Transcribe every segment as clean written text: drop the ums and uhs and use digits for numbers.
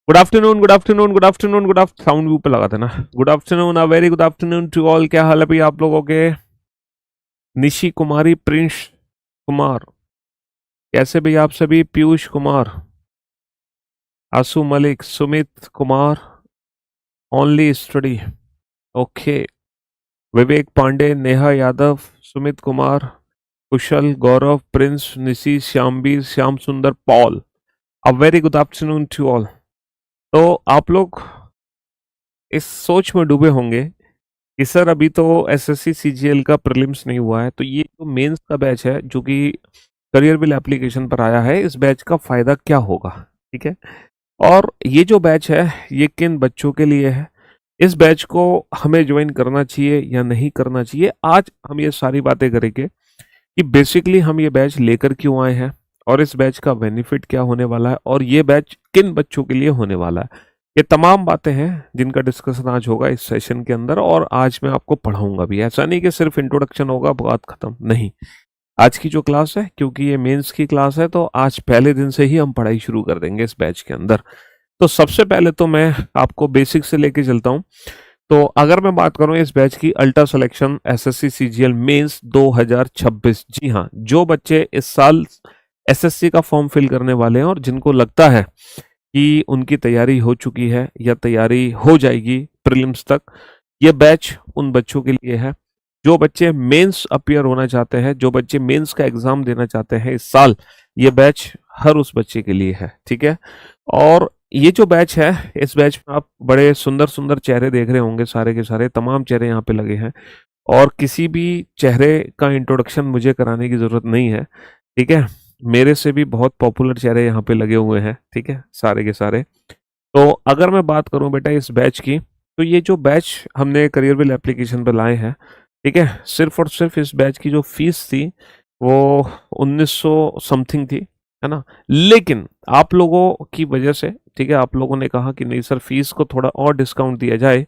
Good afternoon, good afternoon, good afternoon, good after sound भी ऊपर लगा था ना। Good afternoon, a very good afternoon to all. क्या हाल है भाई आप लोगों के? निशी कुमारी, प्रिंस कुमार, कैसे भाई आप सभी? Piyush Kumar, Aasu Malik, Sumit Kumar, only study, okay. Vivek Pandey, Neha Yadav, Sumit Kumar, Kushal, Gaurav, Prince, Nishi, Shyambir, Shyam Sundar, Paul. A very good afternoon to all. तो आप लोग इस सोच में डूबे होंगे कि सर अभी तो एसएससी सीजीएल का प्रीलिम्स नहीं हुआ है, तो ये जो मेंस का बैच है जो कि करियर बिल एप्लीकेशन पर आया है, इस बैच का फायदा क्या होगा? ठीक है। और ये जो बैच है ये किन बच्चों के लिए है, इस बैच को हमें ज्वाइन करना चाहिए या नहीं करना चाहिए, आज हम ये सारी बातें करेंगे कि बेसिकली हम ये बैच लेकर क्यों आए हैं और इस बैच का बेनिफिट क्या होने वाला है और ये बैच किन बच्चों के लिए होने वाला है। ये तमाम बातें हैं जिनका डिस्कशन आज होगा इस सेशन के अंदर, और आज मैं आपको पढ़ाऊंगा भी। ऐसा नहीं कि सिर्फ इंट्रोडक्शन होगा बात खत्म, नहीं। आज की जो क्लास है, क्योंकि ये मेंस की क्लास है, तो आज पहले दिन से ही हम पढ़ाई शुरू कर देंगे इस बैच के अंदर। तो सबसे पहले तो मैं आपको बेसिक से लेके चलता हूँ। तो अगर मैं बात करूं इस बैच की, ultra selection SSC CGL mains 2026, जी हाँ, जो बच्चे इस साल एसएससी का फॉर्म फिल करने वाले हैं और जिनको लगता है कि उनकी तैयारी हो चुकी है या तैयारी हो जाएगी प्रीलिम्स तक, ये बैच उन बच्चों के लिए है। जो बच्चे मेंस अपीयर होना चाहते हैं, जो बच्चे मेंस का एग्जाम देना चाहते हैं इस साल, ये बैच हर उस बच्चे के लिए है, ठीक है। और ये जो बैच है, इस बैच में आप बड़े सुंदर सुंदर चेहरे देख रहे होंगे, सारे के सारे तमाम चेहरे यहाँ पे लगे हैं, और किसी भी चेहरे का इंट्रोडक्शन मुझे कराने की जरूरत नहीं है, ठीक है। मेरे से भी बहुत पॉपुलर चेहरे यहाँ पे लगे हुए हैं, ठीक है, सारे के सारे। तो अगर मैं बात करूं बेटा इस बैच की, तो ये जो बैच हमने करियर बिल एप्लीकेशन पे लाए हैं, ठीक है, सिर्फ और सिर्फ इस बैच की जो फीस थी वो 1900 समथिंग थी, है ना। लेकिन आप लोगों की वजह से, ठीक है, आप लोगों ने कहा कि नहीं सर फीस को थोड़ा और डिस्काउंट दिया जाए,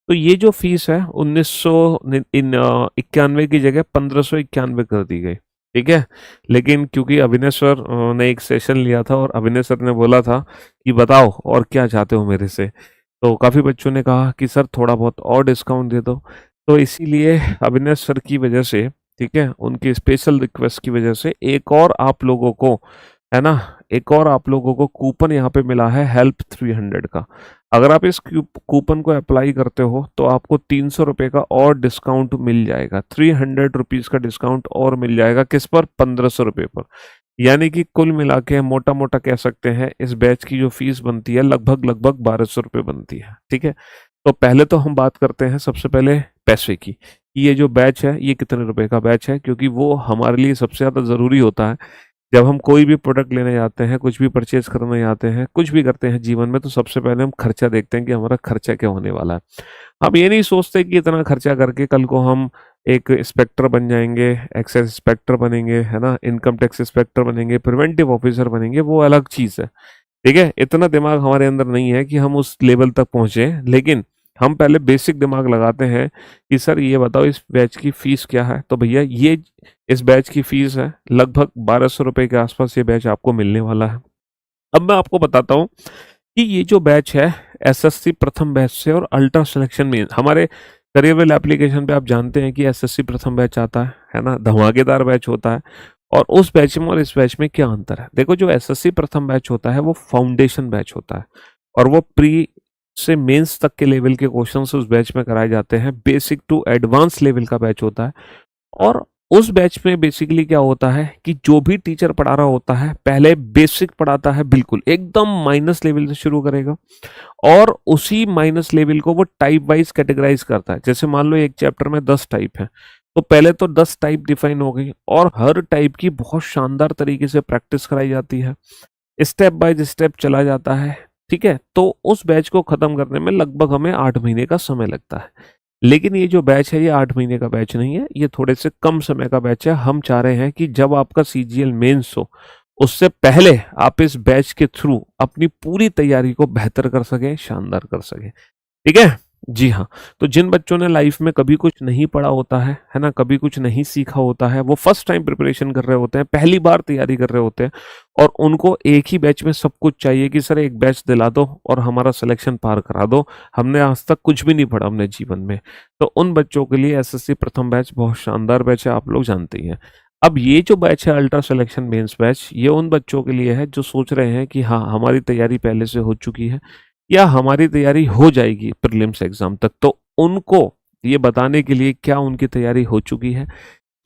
तो ये जो फीस है 1991 की जगह 1591 कर दी गई, ठीक है। लेकिन क्योंकि अभिनय सर ने एक सेशन लिया था और अभिनय सर ने बोला था कि बताओ और क्या चाहते हो मेरे से, तो काफ़ी बच्चों ने कहा कि सर थोड़ा बहुत और डिस्काउंट दे दो। तो इसीलिए अभिनय सर की वजह से, ठीक है, उनकी स्पेशल रिक्वेस्ट की वजह से एक और आप लोगों को, है ना, एक और आप लोगों को कूपन यहाँ पे मिला है हेल्प 300 का। अगर आप इस कूपन को अप्लाई करते हो तो आपको 300 रुपये का और डिस्काउंट मिल जाएगा, 300 रुपीज़ का डिस्काउंट और मिल जाएगा। किस पर? 1500 रुपये पर। यानी कि कुल मिला के मोटा मोटा कह सकते हैं इस बैच की जो फीस बनती है लगभग लगभग 1200 रुपये बनती है, ठीक है। तो पहले तो हम बात करते हैं सबसे पहले पैसे की, कि ये जो बैच है ये कितने रुपए का बैच है, क्योंकि वो हमारे लिए सबसे ज़्यादा ज़रूरी होता है। जब हम कोई भी प्रोडक्ट लेने जाते हैं, कुछ भी परचेज करने जाते हैं, कुछ भी करते हैं जीवन में, तो सबसे पहले हम खर्चा देखते हैं कि हमारा खर्चा क्या होने वाला है। हम ये नहीं सोचते कि इतना खर्चा करके कल को हम एक इंस्पेक्टर बन जाएंगे, एक्साइज इंस्पेक्टर बनेंगे, है ना, इनकम टैक्स इंस्पेक्टर बनेंगे, प्रिवेंटिव ऑफिसर बनेंगे, वो अलग चीज़ है, ठीक है। इतना दिमाग हमारे अंदर नहीं है कि हम उस लेवल तक पहुंचे, लेकिन हम पहले बेसिक दिमाग लगाते हैं कि सर ये बताओ इस बैच की फीस क्या है। तो भैया ये इस बैच की फीस है लगभग 1200 रुपये के आसपास, ये बैच आपको मिलने वाला है। अब मैं आपको बताता हूँ कि ये जो बैच है एसएससी प्रथम बैच से और अल्ट्रा सिलेक्शन में, हमारे करियर बिल एप्लीकेशन पे आप जानते हैं कि एसएससी प्रथम बैच आता है ना, धमाकेदार बैच होता है। और उस बैच में और इस बैच में क्या अंतर है? देखो, जो एसएससी प्रथम बैच होता है वो फाउंडेशन बैच होता है, और वो प्री से मेंस तक के लेवल के क्वेश्चंस उस बैच में कराए जाते हैं, बेसिक टू एडवांस लेवल का बैच होता है। और उस बैच में बेसिकली क्या होता है कि जो भी टीचर पढ़ा रहा होता है पहले बेसिक पढ़ाता है, बिल्कुल एकदम माइनस लेवल से शुरू करेगा, और उसी माइनस लेवल को वो टाइप वाइज कैटेगराइज करता है। जैसे मान लो एक चैप्टर में 10 टाइप है, तो पहले तो 10 टाइप डिफाइन हो गई, और हर टाइप की बहुत शानदार तरीके से प्रैक्टिस कराई जाती है, स्टेप बाय स्टेप चला जाता है, ठीक है। तो उस बैच को खत्म करने में लगभग हमें 8 महीने का समय लगता है। लेकिन ये जो बैच है ये 8 महीने का बैच नहीं है, ये थोड़े से कम समय का बैच है। हम चाह रहे हैं कि जब आपका सीजीएल मेंस हो उससे पहले आप इस बैच के थ्रू अपनी पूरी तैयारी को बेहतर कर सकें, शानदार कर सकें, ठीक है। जी हाँ, तो जिन बच्चों ने लाइफ में कभी कुछ नहीं पढ़ा होता है ना? कभी कुछ नहीं सीखा होता है, वो फर्स्ट टाइम प्रिपरेशन कर रहे होते हैं, पहली बार तैयारी कर रहे होते हैं और उनको एक ही बैच में सब कुछ चाहिए कि सर एक बैच दिला दो और हमारा सिलेक्शन पार करा दो। हमने आज तक कुछ भी नहीं पढ़ा अपने जीवन में। तो उन बच्चों के लिए एसएससी प्रथम बैच बहुत शानदार बैच है, आप लोग जानते ही हैं। अब ये जो बैच है अल्ट्रा सिलेक्शन मेंस बैच, ये उन बच्चों के लिए है जो सोच रहे हैं कि हाँ, हमारी तैयारी पहले से हो चुकी है या हमारी तैयारी हो जाएगी प्रीलिम्स एग्जाम तक। तो उनको ये बताने के लिए क्या उनकी तैयारी हो चुकी है,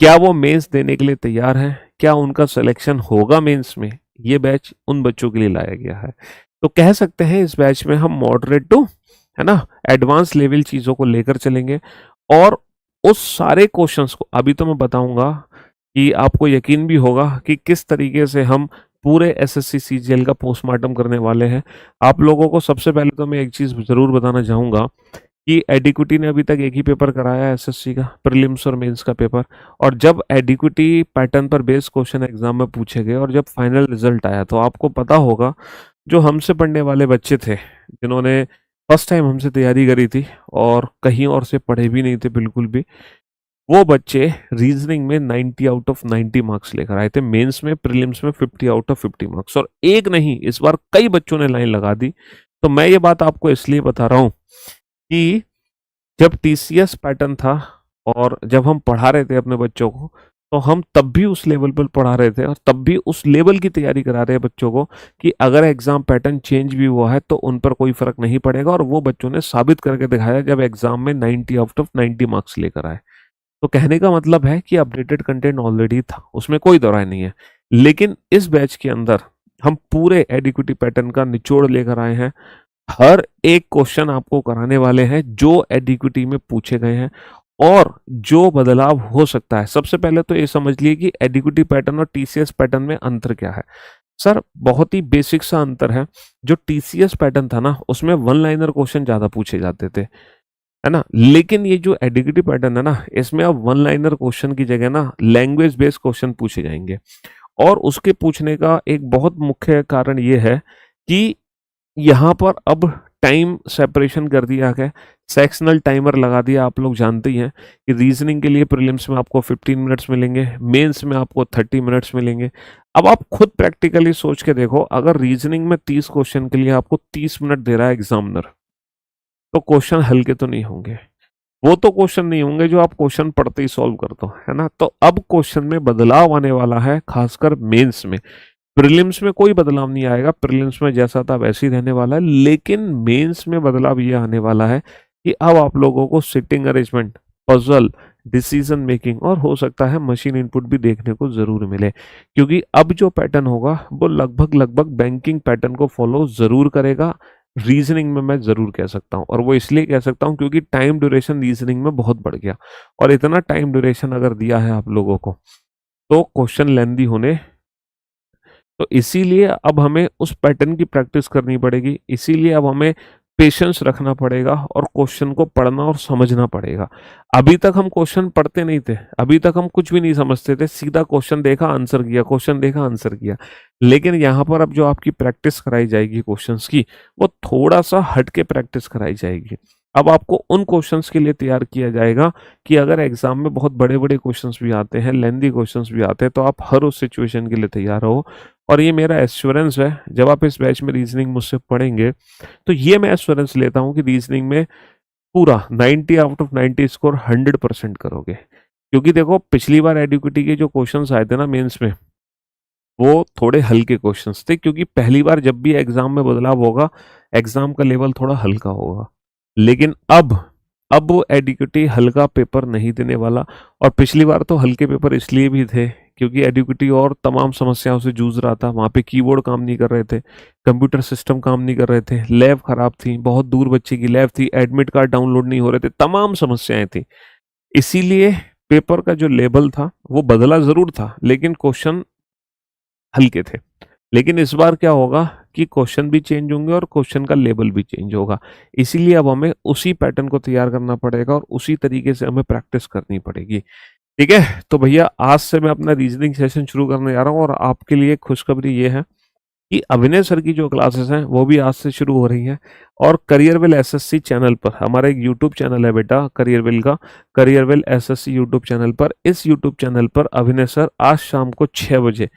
क्या वो मेंस देने के लिए तैयार हैं, क्या उनका सिलेक्शन होगा मेंस में, ये बैच उन बच्चों के लिए लाया गया है। तो कह सकते हैं इस बैच में हम मॉडरेट टू, है ना, एडवांस लेवल चीज़ों को लेकर चलेंगे और उस सारे क्वेश्चंस को अभी तो मैं बताऊंगा कि आपको यकीन भी होगा कि किस तरीके से हम पूरे एसएससी सीजीएल का पोस्टमार्टम करने वाले हैं। आप लोगों को सबसे पहले तो मैं एक चीज़ ज़रूर बताना चाहूँगा कि एडिक्विटी ने अभी तक एक ही पेपर कराया है एसएससी का, प्रीलिम्स और मेंस का पेपर। और जब एडिक्विटी पैटर्न पर बेस्ड क्वेश्चन एग्जाम में पूछे गए और जब फाइनल रिजल्ट आया तो आपको पता होगा जो हमसे पढ़ने वाले बच्चे थे, जिन्होंने फर्स्ट टाइम हमसे तैयारी करी थी और कहीं और से पढ़े भी नहीं थे बिल्कुल भी, वो बच्चे रीजनिंग में 90 आउट ऑफ 90 मार्क्स लेकर आए थे। मेंस में, प्रीलिम्स में 50 आउट ऑफ 50 मार्क्स, और एक नहीं, इस बार कई बच्चों ने लाइन लगा दी। तो मैं ये बात आपको इसलिए बता रहा हूँ कि जब टीसीएस पैटर्न था और जब हम पढ़ा रहे थे अपने बच्चों को, तो हम तब भी उस लेवल पर पढ़ा रहे थे और तब भी उस लेवल की तैयारी करा रहे हैं बच्चों को कि अगर एग्जाम पैटर्न चेंज भी हुआ है तो उन पर कोई फर्क नहीं पड़ेगा। और वो बच्चों ने साबित करके दिखाया जब एग्जाम में 90 आउट ऑफ 90 मार्क्स लेकर आए। तो कहने का मतलब है कि अपडेटेड कंटेंट ऑलरेडी था, उसमें कोई दो राय नहीं है। लेकिन इस बैच के अंदर हम पूरे एडिक्विटी पैटर्न का निचोड़ लेकर आए हैं। हर एक क्वेश्चन आपको कराने वाले हैं जो एडिक्विटी में पूछे गए हैं और जो बदलाव हो सकता है। सबसे पहले तो ये समझ लिए कि एडिक्विटी पैटर्न और टीसीएस पैटर्न में अंतर क्या है। सर बहुत ही बेसिक सा अंतर है। जो टीसीएस पैटर्न था ना, उसमें वन लाइनर क्वेश्चन ज्यादा पूछे जाते थे, है ना। लेकिन ये जो एडिक्विटी पैटर्न है ना, इसमें अब वन लाइनर क्वेश्चन की जगह ना लैंग्वेज बेस्ड क्वेश्चन पूछे जाएंगे। और उसके पूछने का एक बहुत मुख्य कारण ये है कि यहाँ पर अब टाइम सेपरेशन कर दिया है, सेक्शनल टाइमर लगा दिया। आप लोग जानते ही हैं कि रीजनिंग के लिए प्रीलिम्स में आपको 15 मिनट्स मिलेंगे, मेंस में आपको 30 मिनट्स मिलेंगे। अब आप खुद प्रैक्टिकली सोच के देखो, अगर रीजनिंग में 30 क्वेश्चन के लिए आपको 30 मिनट दे रहा है एग्जामिनर, तो क्वेश्चन हल्के तो नहीं होंगे। वो तो क्वेश्चन नहीं होंगे जो आप क्वेश्चन पढ़ते ही सॉल्व कर दो, है ना। तो अब क्वेश्चन में बदलाव आने वाला है, खासकर मेंस में। प्रीलिम्स में कोई बदलाव नहीं आएगा, प्रीलिम्स में जैसा था वैसे ही रहने वाला है। लेकिन मेंस में बदलाव ये आने वाला है कि अब आप लोगों को sitting arrangement, puzzle, decision making और हो सकता है मशीन इनपुट भी देखने को जरूर मिले। क्योंकि अब जो पैटर्न होगा वो लगभग लगभग बैंकिंग पैटर्न को फॉलो जरूर करेगा। रीजनिंग में मैं जरूर कह सकता हूँ, और वो इसलिए कह सकता हूँ क्योंकि टाइम ड्यूरेशन रीजनिंग में बहुत बढ़ गया। और इतना टाइम ड्यूरेशन अगर दिया है आप लोगों को तो क्वेश्चन लेंदी होने, तो इसीलिए अब हमें उस पैटर्न की प्रैक्टिस करनी पड़ेगी। इसीलिए अब हमें पेशेंस रखना पड़ेगा और क्वेश्चन को पढ़ना और समझना पड़ेगा। अभी तक हम क्वेश्चन पढ़ते नहीं थे, अभी तक हम कुछ भी नहीं समझते थे, सीधा क्वेश्चन देखा आंसर किया, क्वेश्चन देखा आंसर किया। लेकिन यहाँ पर अब जो आपकी प्रैक्टिस कराई जाएगी क्वेश्चंस की, वो थोड़ा सा हट के प्रैक्टिस कराई जाएगी। अब आपको उन क्वेश्चंस के लिए तैयार किया जाएगा कि अगर एग्जाम में बहुत बड़े बड़े क्वेश्चंस भी आते हैं, लेंदी क्वेश्चंस भी आते हैं, तो आप हर उस सिचुएशन के लिए तैयार हो। और ये मेरा एश्योरेंस है, जब आप इस बैच में रीजनिंग मुझसे पढ़ेंगे तो ये मैं एश्योरेंस लेता हूँ कि रीजनिंग में पूरा 90 आउट ऑफ 90 स्कोर 100% करोगे। क्योंकि देखो पिछली बार एडुकेटी के जो क्वेश्चंस आए थे ना मेंस में, वो थोड़े हल्के क्वेश्चंस थे, क्योंकि पहली बार जब भी एग्जाम में बदलाव होगा, एग्जाम का लेवल थोड़ा हल्का होगा। लेकिन अब वो एडुकेटी हल्का पेपर नहीं देने वाला। और पिछली बार तो हल्के पेपर इसलिए भी थे क्योंकि एडुकेटी और तमाम समस्याओं से जूझ रहा था। वहाँ पे कीबोर्ड काम नहीं कर रहे थे, कंप्यूटर सिस्टम काम नहीं कर रहे थे, लैब खराब थी, बहुत दूर बच्चे की लैब थी, एडमिट कार्ड डाउनलोड नहीं हो रहे थे, तमाम समस्याएं थी। इसीलिए पेपर का जो लेवल था वो बदला जरूर था, लेकिन क्वेश्चन हल्के थे। लेकिन इस बार क्या होगा कि क्वेश्चन भी चेंज होंगे और क्वेश्चन का लेवल भी चेंज होगा। इसीलिए अब हमें उसी पैटर्न को तैयार करना पड़ेगा और उसी तरीके से हमें प्रैक्टिस करनी पड़ेगी। ठीक है, तो भैया आज से मैं अपना रीजनिंग सेशन शुरू करने जा रहा हूँ और आपके लिए खुशखबरी ये है कि अभिनय सर की जो क्लासेस हैं वो भी आज से शुरू हो रही हैं, और करियरवेल एसएससी चैनल पर, हमारा एक यूट्यूब चैनल है बेटा करियरवेल का, करियरवेल एसएससी यूट्यूब चैनल पर, इस यूट्यूब चैनल पर अभिनय सर आज शाम को 6 बजे,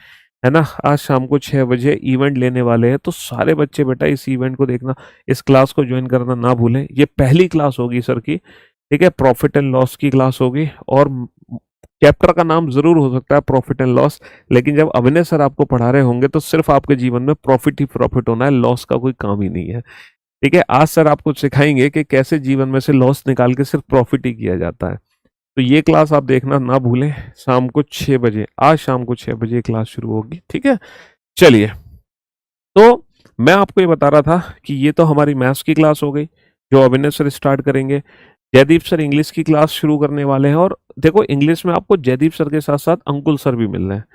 है ना, आज शाम को 6 बजे इवेंट लेने वाले हैं। तो सारे बच्चे बेटा इस इवेंट को देखना, इस क्लास को ज्वाइन करना ना भूलें। ये पहली क्लास होगी सर की, ठीक है, प्रॉफिट एंड लॉस की क्लास होगी, और चैप्टर का नाम जरूर हो सकता है प्रॉफिट एंड लॉस, लेकिन जब अभिनय सर आपको पढ़ा रहे होंगे तो सिर्फ आपके जीवन में प्रॉफिट ही प्रॉफिट होना है, लॉस का कोई काम ही नहीं है। ठीक है, आज सर आपको सिखाएंगे कि कैसे जीवन में से लॉस निकाल के सिर्फ प्रॉफिट ही किया जाता है। तो ये क्लास आप देखना ना भूलें, शाम को 6 बजे, आज शाम को 6 बजे क्लास शुरू होगी। ठीक है, चलिए, तो मैं आपको ये बता रहा था कि ये तो हमारी मैथ्स की क्लास हो गई जो अभिनय सर स्टार्ट करेंगे। जयदीप सर इंग्लिश की क्लास शुरू करने वाले हैं, और देखो इंग्लिश में आपको जयदीप सर के साथ साथ अंकुल सर भी मिल रहे हैं,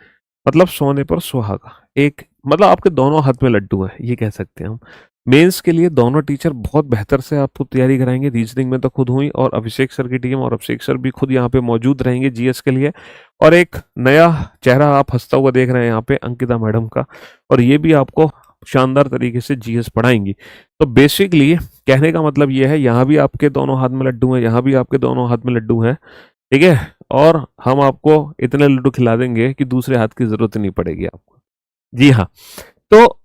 मतलब सोने पर सुहागा, एक मतलब आपके दोनों हाथ में लड्डू है, ये कह सकते हैं हम। मेंस के लिए दोनों टीचर बहुत बेहतर से आपको तैयारी कराएंगे। रीजनिंग में तो खुद हुई, और अभिषेक सर की टीम और अभिषेक सर भी खुद यहाँ पे मौजूद रहेंगे जीएस के लिए। और एक नया चेहरा आप हंसता हुआ देख रहे हैं यहाँ पे, अंकिता मैडम का, और ये भी आपको शानदार तरीके से जीएस पढ़ाएंगी। तो बेसिकली कहने का मतलब ये है, यहाँ भी आपके दोनों हाथ में लड्डू हैं, यहाँ भी आपके दोनों हाथ में लड्डू हैं, ठीक है, और हम आपको इतने लड्डू खिला देंगे कि दूसरे हाथ की जरूरत नहीं पड़ेगी आपको। जी हाँ, तो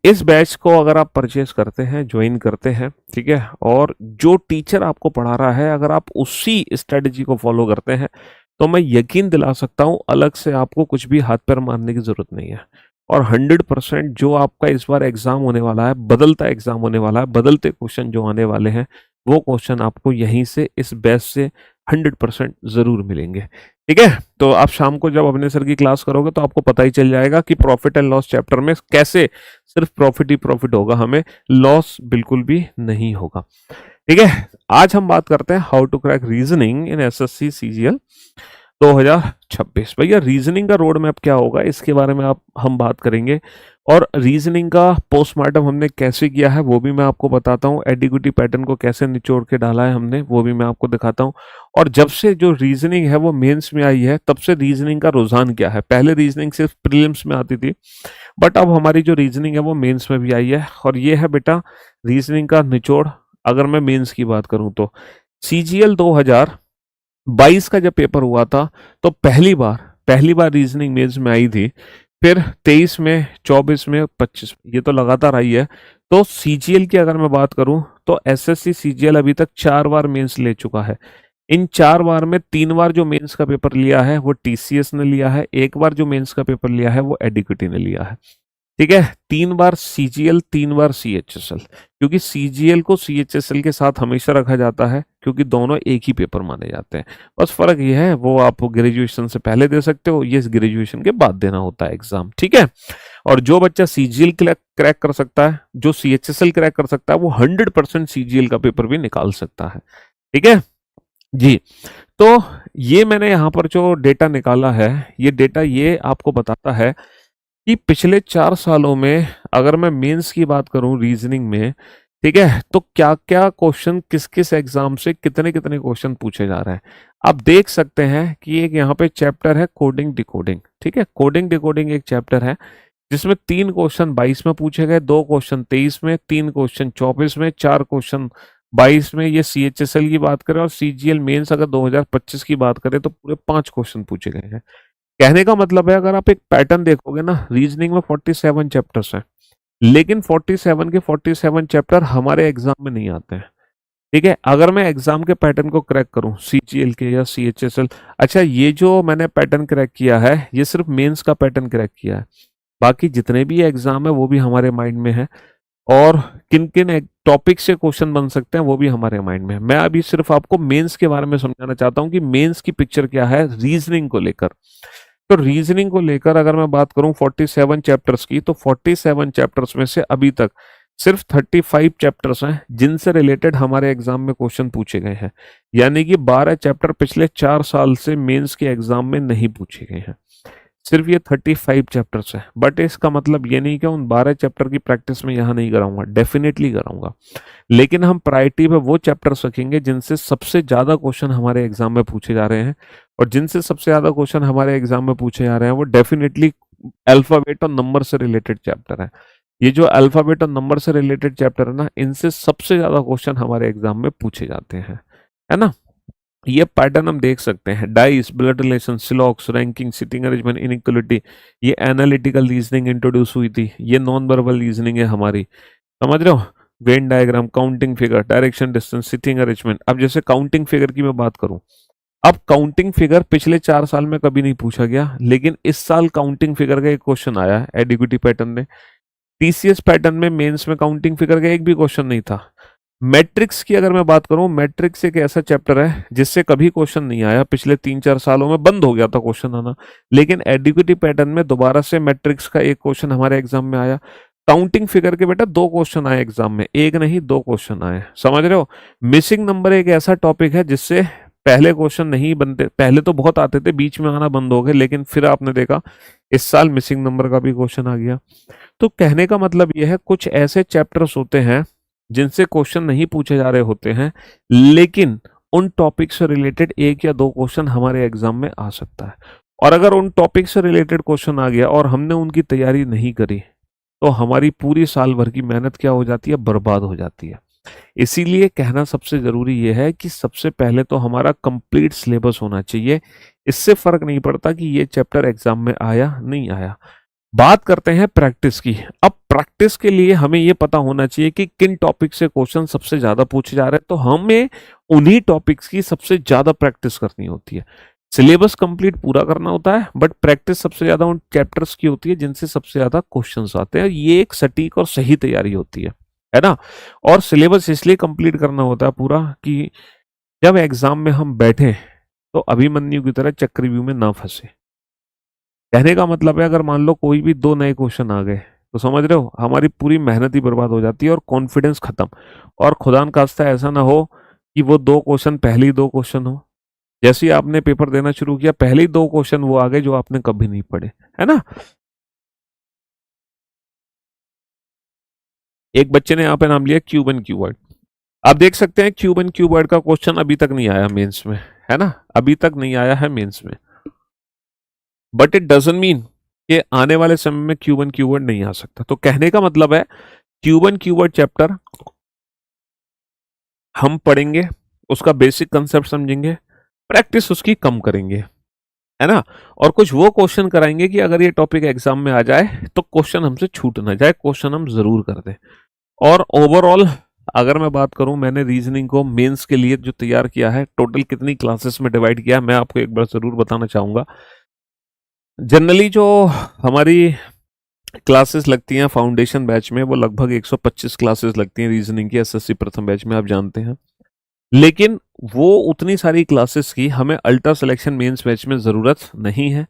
इस बैच को अगर आप परचेज करते हैं, ज्वाइन करते हैं, ठीक है, और जो टीचर आपको पढ़ा रहा है अगर आप उसी स्ट्रेटजी को फॉलो करते हैं, तो मैं यकीन दिला सकता हूँ अलग से आपको कुछ भी हाथ पैर मारने की जरूरत नहीं है। और 100% जो आपका इस बार एग्जाम होने वाला है, बदलता एग्जाम होने वाला है, बदलते क्वेश्चन जो आने वाले हैं, वो क्वेश्चन आपको यहीं से इस बैच से 100% जरूर मिलेंगे। ठीक है, तो आप शाम को जब अभिनय सर की क्लास करोगे तो आपको पता ही चल जाएगा कि प्रॉफिट एंड लॉस चैप्टर में कैसे सिर्फ प्रॉफिट ही प्रॉफिट होगा, हमें लॉस बिल्कुल भी नहीं होगा। ठीक है, आज हम बात करते हैं how to crack reasoning in SSC CGL 2026। भैया रीजनिंग का रोड मैप क्या होगा इसके बारे में हम बात करेंगे, और रीजनिंग का पोस्टमार्टम हमने कैसे किया है वो भी मैं आपको बताता हूँ। एडिक्विटी पैटर्न को कैसे निचोड़ के डाला है हमने वो भी मैं आपको दिखाता हूँ। और जब से जो रीजनिंग है वो मेंस में आई है, तब से रीजनिंग का रुझान क्या है। पहले रीजनिंग सिर्फ प्रीलिम्स में आती थी, बट अब हमारी जो रीजनिंग है वो मेंस में भी आई है। और ये है बेटा रीजनिंग का निचोड़। अगर मैं मेंस की बात करूं तो सीजीएल 2022 का जब पेपर हुआ था तो पहली बार रीजनिंग मेंस में आई थी, फिर 23 में, 24 में, 25 में, ये तो लगातार आई है। तो सीजीएल की अगर मैं बात करूं तो एसएससी सीजीएल अभी तक 4 बार मेंस ले चुका है। इन 4 बार में 3 बार जो मेंस का पेपर लिया है वो टीसीएस ने लिया है, 1 बार जो मेंस का पेपर लिया है वो एडिक्विटी ने लिया है। ठीक है, 3 बार सीजीएल, 3 बार सीएचएसएल, क्योंकि सीजीएल को सीएचएसएल के साथ हमेशा रखा जाता है क्योंकि दोनों एक ही पेपर माने जाते हैं। बस फर्क ये है वो आप ग्रेजुएशन से पहले दे सकते हो, ये ग्रेजुएशन के बाद देना होता है एग्जाम। ठीक है, और जो बच्चा सीजीएल क्रैक कर सकता है, जो सीएचएसएल क्रैक कर सकता है, वो 100% सीजीएल का पेपर भी निकाल सकता है। ठीक है जी, तो ये मैंने यहाँ पर जो डेटा निकाला है, ये डेटा ये आपको बताता है कि पिछले 4 सालों में अगर मैं मेंस की बात करूं रीजनिंग में, ठीक है, तो क्या क्या क्वेश्चन किस किस एग्जाम से कितने कितने क्वेश्चन पूछे जा रहे हैं। आप देख सकते हैं कि एक यहाँ पे चैप्टर है कोडिंग डिकोडिंग। ठीक है, कोडिंग डिकोडिंग एक चैप्टर है जिसमें 3 क्वेश्चन 22 में पूछे गए, 2 क्वेश्चन 23 में, 3 क्वेश्चन 24 में, 4 क्वेश्चन 22 में। ये सीएचएसएल की बात करें, और सीजीएल मेंस अगर 2025 की बात करें तो पूरे 5 क्वेश्चन पूछे गए हैं। कहने का मतलब है अगर आप एक पैटर्न देखोगे ना, रीजनिंग में 47 चैप्टर्स हैं, लेकिन 47 के 47 चैप्टर हमारे एग्जाम में नहीं आते हैं। ठीक है, अगर मैं एग्जाम के पैटर्न को क्रैक करूं सीजीएल के या सीएचएसएल, अच्छा ये जो मैंने पैटर्न क्रैक किया है ये सिर्फ मेंस का पैटर्न क्रैक किया है, बाकी जितने भी एग्जाम है वो भी हमारे माइंड में है, और किन किन टॉपिक से क्वेश्चन बन सकते हैं वो भी हमारे माइंड में है। मैं अभी सिर्फ आपको मेंस के बारे में समझाना चाहता हूं कि मेंस की पिक्चर क्या है रीजनिंग को लेकर। तो रीजनिंग को लेकर अगर मैं बात करूं 47 चैप्टर्स की, तो 47 चैप्टर्स में से अभी तक सिर्फ 35 चैप्टर्स हैं जिनसे रिलेटेड हमारे एग्जाम में क्वेश्चन पूछे गए हैं, यानी कि 12 चैप्टर पिछले 4 साल से मेंस के एग्जाम में नहीं पूछे गए हैं। सिर्फ ये 35 चैप्टर्स है, बट इसका मतलब ये नहीं कि उन 12 चैप्टर की प्रैक्टिस में यहाँ नहीं कराऊंगा, डेफिनेटली कराऊंगा, लेकिन हम प्रायोरिटी पे वो चैप्टर्स रखेंगे जिनसे सबसे ज्यादा क्वेश्चन हमारे एग्जाम में पूछे जा रहे हैं, और जिनसे सबसे ज्यादा क्वेश्चन हमारे एग्जाम में पूछे जा रहे हैं वो डेफिनेटली अल्फाबेट और नंबर से रिलेटेड चैप्टर है। ये जो अल्फाबेट और नंबर से रिलेटेड चैप्टर है ना, इनसे सबसे ज्यादा क्वेश्चन हमारे एग्जाम में पूछे जाते हैं, है ना। ये पैटर्न हम देख सकते हैं, डाइस, ब्लड रिलेशन, सिलॉक्स, रैंकिंग, सिटिंग अरेंजमेंट, इनइक्वालिटी, ये एनालिटिकल रीजनिंग इंट्रोड्यूस हुई थी, ये नॉन वर्बल रीजनिंग है हमारी, समझ रहे हो। Venn diagram, counting figure, direction distance, sitting arrangement. अब जैसे काउंटिंग फिगर की मैं बात करूं, अब काउंटिंग फिगर पिछले 4 साल में कभी नहीं पूछा गया, लेकिन इस साल काउंटिंग फिगर का एक क्वेश्चन आया है एडिक्विटी पैटर्न में। टीसीएस पैटर्न में मेंस में काउंटिंग फिगर का एक भी क्वेश्चन नहीं था। मैट्रिक्स की अगर मैं बात करूं, मैट्रिक्स एक ऐसा चैप्टर है जिससे कभी क्वेश्चन नहीं आया, पिछले 3-4 सालों में बंद हो गया था क्वेश्चन आना, लेकिन एडिक्विटी पैटर्न में दोबारा से मैट्रिक्स का एक क्वेश्चन हमारे एग्जाम में आया। काउंटिंग फिगर के बेटा 2 क्वेश्चन आए एग्जाम में, एक नहीं 2 क्वेश्चन आए, समझ रहे हो। मिसिंग नंबर एक ऐसा टॉपिक है जिससे पहले क्वेश्चन नहीं बनते, पहले तो बहुत आते थे, बीच में आना बंद हो गए, लेकिन फिर आपने देखा इस साल मिसिंग नंबर का भी क्वेश्चन आ गया। तो कहने का मतलब यह है, कुछ ऐसे चैप्टर्स होते हैं जिनसे क्वेश्चन नहीं पूछे जा रहे होते हैं, लेकिन उन टॉपिक से रिलेटेड 1 या 2 क्वेश्चन हमारे एग्जाम में आ सकता है। और अगर उन टॉपिक से रिलेटेड क्वेश्चन आ गया और हमने उनकी तैयारी नहीं करी, तो हमारी पूरी साल भर की मेहनत क्या हो जाती है, बर्बाद हो जाती है। इसीलिए कहना सबसे जरूरी यह है कि सबसे पहले तो हमारा कंप्लीट सिलेबस होना चाहिए। इससे फर्क नहीं पड़ता कि ये चैप्टर एग्जाम में आया नहीं आया। बात करते हैं प्रैक्टिस की। अब प्रैक्टिस के लिए हमें यह पता होना चाहिए कि किन टॉपिक से क्वेश्चन सबसे ज्यादा पूछे जा रहे हैं, तो हमें उन्हीं टॉपिक्स की सबसे ज्यादा प्रैक्टिस करनी होती है। सिलेबस कंप्लीट पूरा करना होता है, बट प्रैक्टिस सबसे ज्यादा उन चैप्टर्स की होती है जिनसे सबसे ज्यादा क्वेश्चंस आते हैं। ये एक सटीक और सही तैयारी होती है ना। और सिलेबस इसलिए कंप्लीट करना होता है पूरा कि जब एग्जाम में हम बैठे तो अभिमन्यु की तरह चक्रव्यूह में ना फंसे। कहने का मतलब है, अगर मान लो कोई भी 2 नए क्वेश्चन आ गए, तो समझ रहे हो हमारी पूरी मेहनत ही बर्बाद हो जाती है और कॉन्फिडेंस खत्म। और खुदा न खास्ता ऐसा ना हो कि वो 2 क्वेश्चन पहले ही 2 क्वेश्चन हो, जैसे ही आपने पेपर देना शुरू किया पहले ही 2 क्वेश्चन वो आ गए जो आपने कभी नहीं पढ़े, है ना। एक बच्चे ने यहाँ पे नाम लिया क्यूब एंड क्यूबॉइड। आप देख सकते हैं क्यूब एंड क्यूबॉइड का क्वेश्चन अभी तक नहीं आया मेंस में, है ना, अभी तक नहीं आया है मेंस में। बट इट डजंट मीन कि आने वाले समय में क्यूब एंड क्यूबॉइड नहीं आ सकता। तो कहने का मतलब है, क्यूब एंड क्यूबॉइड चैप्टर हम पढ़ेंगे, उसका बेसिक कंसेप्ट समझेंगे, प्रैक्टिस उसकी कम करेंगे, है ना। और कुछ वो क्वेश्चन कराएंगे कि अगर ये टॉपिक एग्जाम में आ जाए तो क्वेश्चन हमसे छूट ना जाए, क्वेश्चन हम जरूर कर दें। और ओवरऑल अगर मैं बात करूं, मैंने रीजनिंग को मेंस के लिए जो तैयार किया है, टोटल कितनी क्लासेस में डिवाइड किया है, मैं आपको एक बार जरूर बताना चाहूंगा। जनरली जो हमारी क्लासेस लगती हैं फाउंडेशन बैच में, वो लगभग 125 क्लासेस लगती हैं रीजनिंग की, एसएससी प्रथम बैच में, आप जानते हैं। लेकिन वो उतनी सारी क्लासेस की हमें अल्ट्रा सिलेक्शन मेंस बैच में जरूरत नहीं है।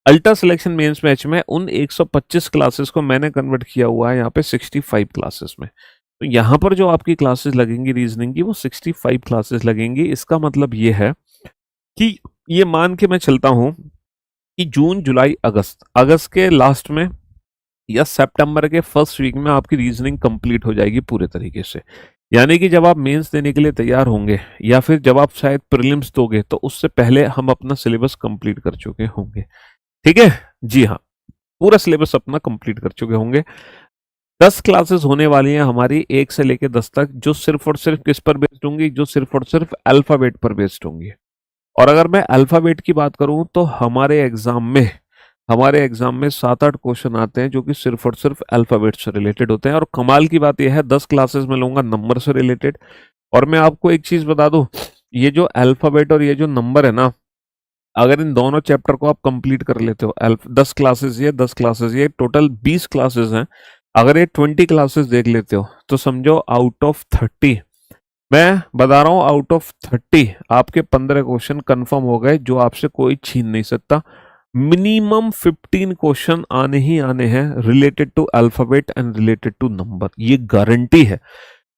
अल्ट्रा सिलेक्शन मेंस बैच में उन 125 क्लासेस को मैंने कन्वर्ट किया हुआ है यहाँ पे 65 क्लासेस में। तो यहाँ पर जो आपकी क्लासेस लगेंगी रीजनिंग की, वो 65 क्लासेस लगेंगी। इसका मतलब ये है कि ये मान के मैं चलता हूं कि जून, जुलाई, अगस्त, अगस्त के लास्ट में या सितंबर के फर्स्ट वीक में आपकी रीजनिंग कंप्लीट हो जाएगी पूरे तरीके से। यानी कि जब आप मेंस देने के लिए तैयार होंगे, या फिर जब आप शायद प्रीलिम्स दोगे, तो उससे पहले हम अपना सिलेबस कंप्लीट कर चुके होंगे। ठीक है, जी हाँ, पूरा सिलेबस अपना कंप्लीट कर चुके होंगे। 10 क्लासेस होने वाली हैं हमारी 1 से लेकर 10 तक, जो सिर्फ और सिर्फ किस पर बेस्ड होंगी, जो सिर्फ और सिर्फ अल्फाबेट पर बेस्ड होंगी। और अगर मैं अल्फाबेट की बात करूं तो हमारे एग्जाम में 7-8 क्वेश्चन आते हैं जो कि सिर्फ और सिर्फ अल्फाबेट से रिलेटेड होते हैं। और कमाल की बात यह है, 10 क्लासेस में लूंगा नंबर से रिलेटेड। और मैं आपको एक चीज बता दूं, ये जो अल्फाबेट और ये जो नंबर है ना, अगर इन दोनों चैप्टर को आप कंप्लीट कर लेते हो, 10 क्लासेस ये 10 क्लासेस ये, टोटल 20 क्लासेस हैं, अगर ये 20 क्लासेस देख लेते हो तो समझो आउट ऑफ 30, मैं बता रहा हूं आउट ऑफ 30 आपके 15 क्वेश्चन कंफर्म हो गए, जो आपसे कोई छीन नहीं सकता। मिनिमम 15 क्वेश्चन आने ही आने हैं related to alphabet and related to number, ये गारंटी है।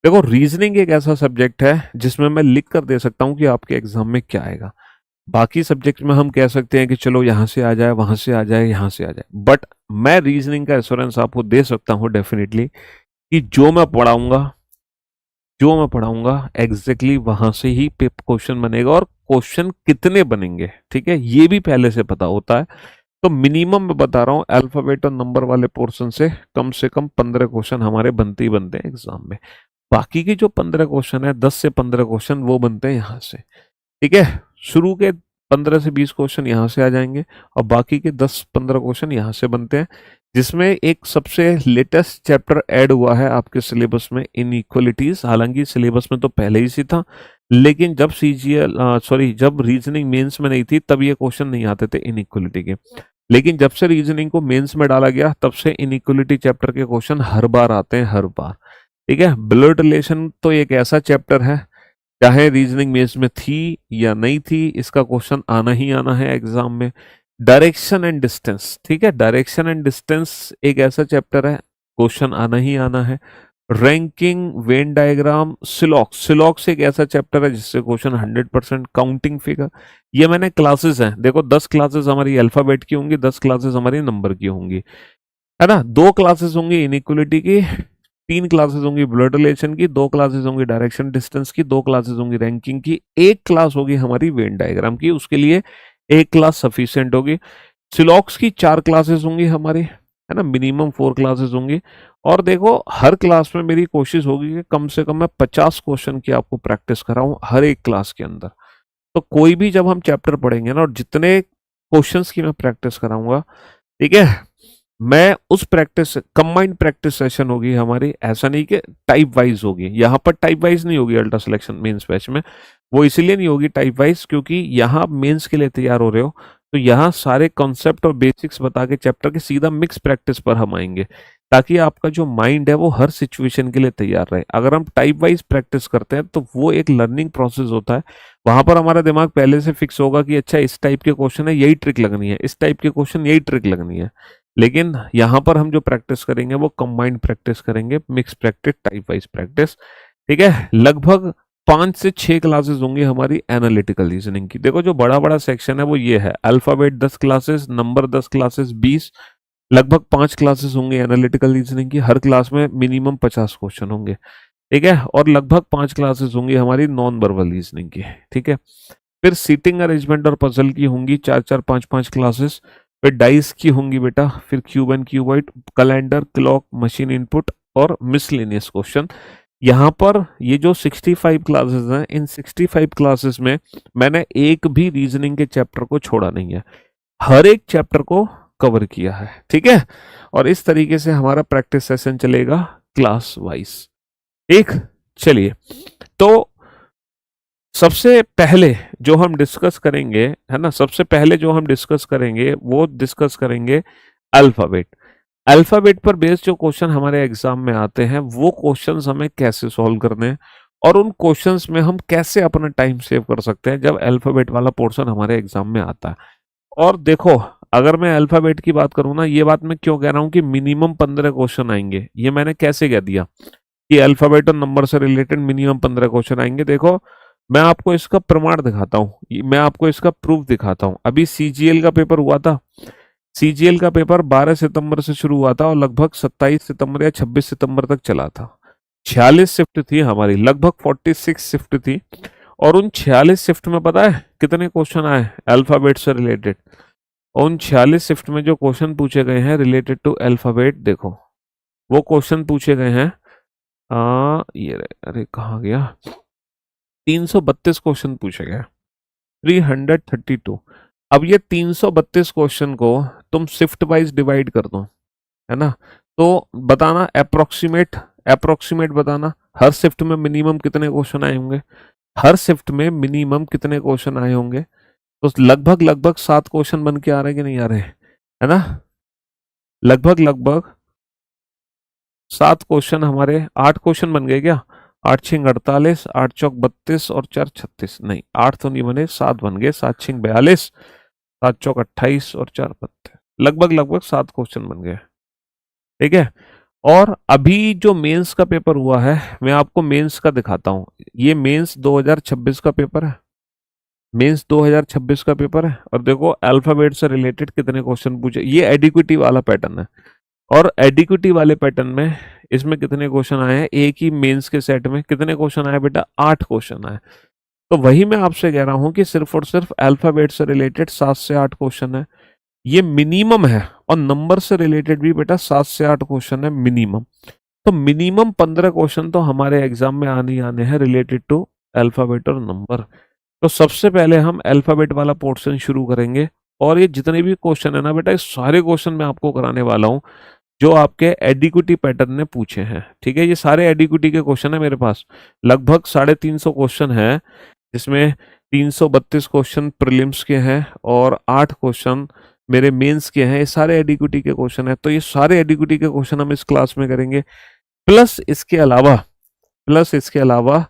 देखो, रीजनिंग एक ऐसा सब्जेक्ट है जिसमें मैं लिख कर दे सकता हूं कि आपके एग्जाम में क्या आएगा। बाकी सब्जेक्ट में हम कह सकते हैं कि चलो यहां से आ जाए, वहां से आ जाए, यहां से आ जाए, बट मैं रीजनिंग का एश्योरेंस आपको दे सकता हूं डेफिनेटली कि जो मैं पढ़ाऊंगा एग्जैक्टली वहां से ही क्वेश्चन बनेगा। और क्वेश्चन कितने बनेंगे, ठीक है, ये भी पहले से पता होता है। तो मिनिमम मैं बता रहा हूँ अल्फाबेट और नंबर वाले पोर्शन से कम 15 क्वेश्चन हमारे बनते ही बनते हैं एग्जाम में। बाकी के जो 15 क्वेश्चन है, 10 से 15 क्वेश्चन वो बनते हैं यहाँ से। ठीक है, शुरू के 15 से 20 क्वेश्चन यहाँ से आ जाएंगे और बाकी के 10-15 क्वेश्चन यहाँ से बनते हैं, जिसमें एक सबसे लेटेस्ट चैप्टर ऐड हुआ है आपके सिलेबस में, इनइक्वालिटीज। हालांकि सिलेबस में तो पहले ही से था, लेकिन जब जब रीजनिंग मेंस में नहीं थी तब ये क्वेश्चन नहीं आते थे इनइक्वालिटी के। लेकिन जब से रीजनिंग को मेंस में डाला गया तब से इनइक्वालिटी चैप्टर के क्वेश्चन हर बार आते हैं, हर बार। ठीक है, ब्लड रिलेशन तो एक ऐसा चैप्टर है, चाहे रीजनिंग मेंस में थी या नहीं थी, इसका क्वेश्चन आना ही आना है एग्जाम में। डायरेक्शन एंड डिस्टेंस, ठीक है, डायरेक्शन एंड डिस्टेंस एक ऐसा चैप्टर है, क्वेश्चन आना ही आना है। रैंकिंग, वेन डायग्राम, सिलॉक्स, सिलॉक्स एक ऐसा चैप्टर है जिससे क्वेश्चन 100%। काउंटिंग फिगर, ये मैंने क्लासेस हैं, देखो 10 क्लासेस हमारी अल्फाबेट की होंगी, 10 क्लासेस हमारी नंबर की होंगी, है ना। 2 क्लासेस होंगी इनइक्वालिटी की, 3 क्लासेस होंगी ब्लड रिलेशन की, 2 क्लासेस होंगी डायरेक्शन डिस्टेंस की, 2 क्लासेस होंगी रैंकिंग की, 1 क्लास होगी हमारी वेन डायग्राम की, उसके लिए 1 क्लास सफिशिएंट होगी। सिलॉक्स की 4 क्लासेस होंगी हमारी, है ना, मिनिमम 4 क्लासेस होंगी। और देखो हर क्लास में मेरी कोशिश होगी कि कम से कम मैं 50 क्वेश्चन की आपको प्रैक्टिस कराऊं हर एक क्लास के अंदर। तो कोई भी जब हम चैप्टर पढ़ेंगे ना, और जितने क्वेश्चंस की मैं प्रैक्टिस कराऊंगा, ठीक है, मैं उस प्रैक्टिस कंबाइंड प्रैक्टिस सेशन होगी हमारी, ऐसा नहीं कि टाइप वाइज होगी। यहाँ पर टाइप वाइज नहीं होगी अल्ट्रा सिलेक्शन मेंस बैच में, वो इसलिए नहीं होगी टाइप वाइज क्योंकि यहाँ आप मेंस के लिए तैयार हो रहे हो, तो यहाँ सारे कॉन्सेप्ट और बेसिक्स बता के चैप्टर के सीधा मिक्स प्रैक्टिस पर हम आएंगे, ताकि आपका जो माइंड है वो हर सिचुएशन के लिए तैयार रहे। अगर हम टाइप वाइज प्रैक्टिस करते हैं तो वो एक लर्निंग प्रोसेस होता है, वहां पर हमारा दिमाग पहले से फिक्स होगा कि अच्छा इस टाइप के क्वेश्चन है यही ट्रिक लगनी है, इस टाइप के क्वेश्चन यही ट्रिक लगनी है। लेकिन यहाँ पर हम जो प्रैक्टिस करेंगे वो कंबाइंड प्रैक्टिस करेंगे, mix practice, type wise practice. ठीक है, लगभग 5 से 6 क्लासेस होंगी हमारी एनालिटिकल रीजनिंग की। देखो जो बड़ा बड़ा सेक्शन है वो ये है, अल्फाबेट 10 क्लासेस, नंबर 10 क्लासेस, 20, लगभग 5 क्लासेस होंगे एनालिटिकल रीजनिंग की, हर क्लास में मिनिमम 50 क्वेश्चन होंगे। ठीक है, और लगभग 5 क्लासेस होंगी हमारी नॉन वर्बल रीजनिंग की। ठीक है, फिर सीटिंग अरेंजमेंट और पजल की होंगी 4-4, 5-5 क्लासेस। फिर डाइस की होंगी बेटा, फिर cube and cuboid, calendar, clock, machine input और मिसलेनियस क्वेश्चन। यहाँ पर ये जो 65 क्लासेस हैं, इन 65 क्लासेस में मैंने एक भी रीजनिंग के चैप्टर को छोड़ा नहीं है, हर एक चैप्टर को कवर किया है। ठीक है, और इस तरीके से हमारा प्रैक्टिस सेशन चलेगा क्लास वाइज। ठीक, चलिए, तो सबसे पहले जो हम डिस्कस करेंगे, है ना, सबसे पहले जो हम डिस्कस करेंगे वो डिस्कस करेंगे अल्फाबेट। अल्फाबेट पर बेस्ड जो क्वेश्चन हमारे एग्जाम में आते हैं वो क्वेश्चंस हमें कैसे सॉल्व करने हैं, और उन क्वेश्चंस में हम कैसे अपना टाइम सेव कर सकते हैं जब अल्फाबेट वाला पोर्शन हमारे एग्जाम में आता है। और देखो, अगर मैं अल्फाबेट की बात करूँ ना, ये बात मैं क्यों कह रहा हूँ कि मिनिमम 15 क्वेश्चन आएंगे, ये मैंने कैसे कह दिया कि अल्फाबेट और नंबर से रिलेटेड मिनिमम 15 क्वेश्चन आएंगे। देखो मैं आपको इसका प्रमाण दिखाता हूँ, मैं आपको इसका प्रूफ दिखाता हूँ। अभी सीजीएल का पेपर हुआ था, सीजीएल का पेपर 12 सितंबर से शुरू हुआ था और लगभग 27 सितंबर या 26 सितंबर तक चला था। 46 शिफ्ट थी हमारी, लगभग 46 शिफ्ट थी, और उन 46 शिफ्ट में पता है कितने क्वेश्चन आए अल्फाबेट से रिलेटेड? उन 46 शिफ्ट में जो क्वेश्चन पूछे गए हैं रिलेटेड टू अल्फाबेट, देखो वो क्वेश्चन पूछे गए हैं, अरे कहाँ गया, 332 क्वेश्चन पूछे गए, 332। अब ये 332 क्वेश्चन को तुम शिफ्ट वाइज डिवाइड कर दो, है ना, तो बताना अप्रोक्सीमेट बताना हर शिफ्ट में मिनिमम कितने क्वेश्चन आए होंगे, हर शिफ्ट में मिनिमम कितने क्वेश्चन आए होंगे। तो लगभग लगभग 7 क्वेश्चन बन के आ रहे हैं कि नहीं आ रहे, है ना, लगभग लगभग 7 क्वेश्चन हमारे, 8 क्वेश्चन बन गए क्या, 8 छिंग 48, 8 चौक 32 और 4 36, नहीं 8 तो नहीं बने, 7 बन गए, 7 छिंग 42, 7 चौक 28 और 4 32, लगभग लगभग 7 क्वेश्चन बन गए। ठीक है, और अभी जो मेंस का पेपर हुआ है, मैं आपको मेंस का दिखाता हूं, ये मेंस 2026 का पेपर है, मेंस 2026 का पेपर है, और देखो अल्फाबेट से रिलेटेड कितने क्वेश्चन पूछे, ये एडिक्विटी वाला पैटर्न है, और एडिक्विटी वाले पैटर्न में इसमें कितने क्वेश्चन आए हैं, एक ही मेंस के सेट में कितने क्वेश्चन आए बेटा, 8 क्वेश्चन आए। तो वही मैं आपसे कह रहा हूं कि सिर्फ और सिर्फ अल्फाबेट से रिलेटेड 7 से 8 क्वेश्चन है। ये मिनिमम है, और नंबर से रिलेटेड भी बेटा 7 से 8 क्वेश्चन है मिनिमम। तो मिनिमम 15 क्वेश्चन तो हमारे एग्जाम में आने ही आने हैं रिलेटेड टू अल्फाबेट और नंबर। तो सबसे पहले हम अल्फाबेट वाला पोर्शन शुरू करेंगे, और ये जितने भी क्वेश्चन है ना बेटा, ये सारे क्वेश्चन मैं आपको कराने वाला हूँ जो आपके एडिक्विटी पैटर्न ने पूछे हैं। ठीक है, ये सारे एडिक्विटी के क्वेश्चन है मेरे पास, लगभग 350 क्वेश्चन है, जिसमें 332 क्वेश्चन प्रीलिम्स के हैं और 8 क्वेश्चन मेरे मेंस के हैं। ये सारे एडिक्विटी के क्वेश्चन है, तो ये सारे एडिक्विटी के क्वेश्चन हम इस क्लास में करेंगे। प्लस इसके अलावा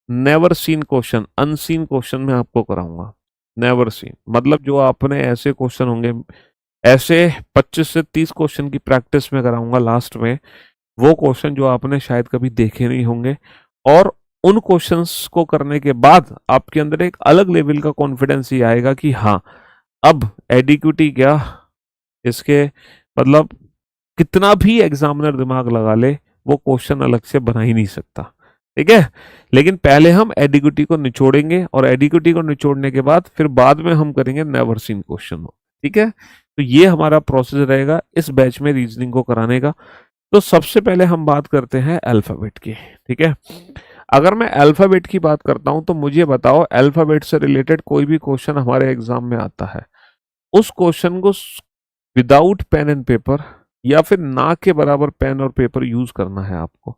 never seen question, unseen question मैं आपको कराऊंगा। नेवर सीन मतलब जो आपने ऐसे क्वेश्चन होंगे, ऐसे 25 से 30 क्वेश्चन की प्रैक्टिस में कराऊंगा लास्ट में, वो क्वेश्चन जो आपने शायद कभी देखे नहीं होंगे। और उन क्वेश्चंस को करने के बाद आपके अंदर एक अलग लेवल का कॉन्फिडेंस ही आएगा कि हाँ, अब एडिक्विटी क्या, इसके मतलब कितना भी एग्जामिनर दिमाग लगा ले, वो क्वेश्चन अलग से बना ही नहीं सकता। ठीक है, लेकिन पहले हम एडिक्विटी को निचोड़ेंगे, और एडिक्विटी को निचोड़ने के बाद फिर बाद में हम करेंगे नेवर सीन क्वेश्चन। ठीक है, तो ये हमारा प्रोसेस रहेगा इस बैच में रीजनिंग को कराने का। तो सबसे पहले हम बात करते हैं अल्फाबेट की। ठीक है, अगर मैं अल्फाबेट की बात करता हूं तो मुझे बताओ, अल्फाबेट से रिलेटेड कोई भी क्वेश्चन हमारे एग्जाम में आता है, उस क्वेश्चन को विदाउट पेन एंड पेपर या फिर ना के बराबर पेन और पेपर यूज करना है आपको,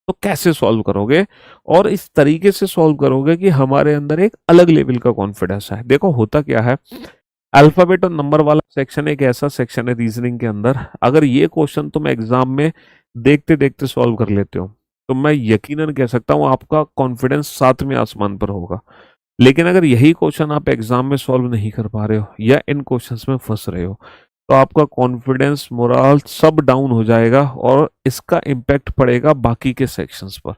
तो कैसे सॉल्व करोगे, और इस तरीके से सॉल्व करोगे कि हमारे अंदर एक अलग लेवल का कॉन्फिडेंस है। देखो होता क्या है, अल्फाबेट और नंबर वाला सेक्शन एक ऐसा सेक्शन है रीजनिंग के अंदर, अगर ये क्वेश्चन तुम एग्जाम में देखते देखते सॉल्व कर लेते हो तो मैं यकीनन कह सकता हूं आपका कॉन्फिडेंस सातवें आसमान पर होगा। लेकिन अगर यही क्वेश्चन आप एग्जाम में सॉल्व नहीं कर पा रहे हो या इन क्वेश्चंस में फंस रहे हो, तो आपका कॉन्फिडेंस, मोरल सब डाउन हो जाएगा, और इसका इम्पैक्ट पड़ेगा बाकी के सेक्शंस पर।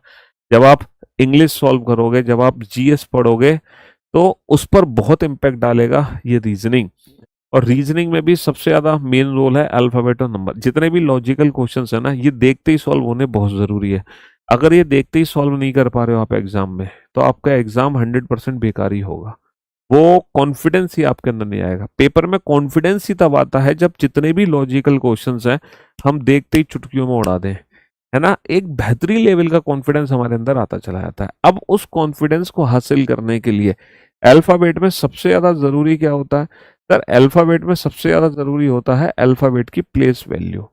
जब आप इंग्लिश सॉल्व करोगे, जब आप जीएस पढ़ोगे, तो उस पर बहुत इम्पैक्ट डालेगा ये रीजनिंग। और रीजनिंग में भी सबसे ज्यादा मेन रोल है अल्फाबेट और नंबर। जितने भी लॉजिकल क्वेश्चंस है ना, ये देखते ही सॉल्व होने बहुत जरूरी है। अगर ये देखते ही सॉल्व नहीं कर पा रहे हो आप एग्जाम में, तो आपका एग्जाम 100% बेकार ही होगा। वो कॉन्फिडेंस ही आपके अंदर नहीं आएगा। पेपर में कॉन्फिडेंस ही तब आता है जब जितने भी लॉजिकल क्वेश्चंस हैं हम देखते ही चुटकियों में उड़ा दें, है ना। एक बेहतरीन लेवल का कॉन्फिडेंस हमारे अंदर आता चला जाता है। अब उस कॉन्फिडेंस को हासिल करने के लिए अल्फाबेट में सबसे ज्यादा जरूरी क्या होता है सर? अल्फाबेट में सबसे ज्यादा जरूरी होता है अल्फाबेट की प्लेस वैल्यू।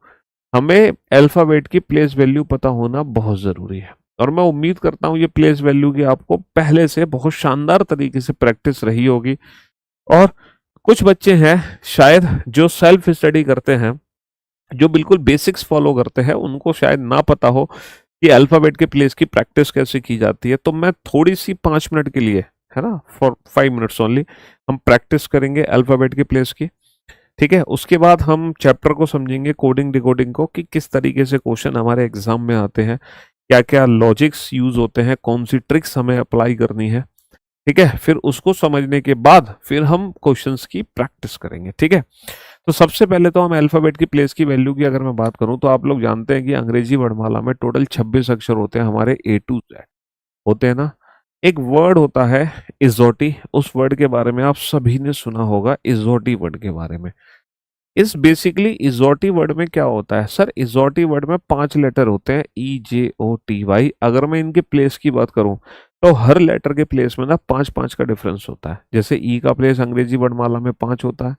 हमें अल्फाबेट की प्लेस वैल्यू पता होना बहुत जरूरी है, और मैं उम्मीद करता हूँ ये प्लेस वैल्यू की आपको पहले से बहुत शानदार तरीके से प्रैक्टिस रही होगी। और कुछ बच्चे हैं शायद जो सेल्फ स्टडी करते हैं, जो बिल्कुल बेसिक्स फॉलो करते हैं, उनको शायद ना पता हो कि अल्फाबेट के प्लेस की प्रैक्टिस कैसे की जाती है। तो मैं थोड़ी सी 5 मिनट के लिए, है ना, फॉर 5 मिनट्स ओनली, हम प्रैक्टिस करेंगे अल्फाबेट के प्लेस की। ठीक है, उसके बाद हम चैप्टर को समझेंगे, कोडिंग डिकोडिंग को, कि किस तरीके से क्वेश्चन हमारे एग्जाम में आते हैं, क्या क्या लॉजिक्स यूज होते हैं, कौन सी ट्रिक्स हमें अप्लाई करनी है। ठीक है, फिर उसको समझने के बाद फिर हम क्वेश्चंस की प्रैक्टिस करेंगे। ठीक है, तो सबसे पहले तो हम अल्फाबेट की प्लेस की वैल्यू की अगर मैं बात करूं, तो आप लोग जानते हैं कि अंग्रेजी वर्णमाला में टोटल 26 अक्षर होते हैं हमारे A to Z, होते हैं ना। एक वर्ड होता है इजोटी, उस वर्ड के बारे में आप सभी ने सुना होगा, इजोटी वर्ड के बारे में। इस बेसिकली इजोटी वर्ड में क्या होता है सर? इजोटी वर्ड में 5 लेटर होते हैं, EJOTY। अगर मैं इनके प्लेस की बात करूं, तो हर लेटर के प्लेस में ना 5-5 का डिफरेंस होता है। जैसे ई का प्लेस अंग्रेजी वर्णमाला में 5 होता है,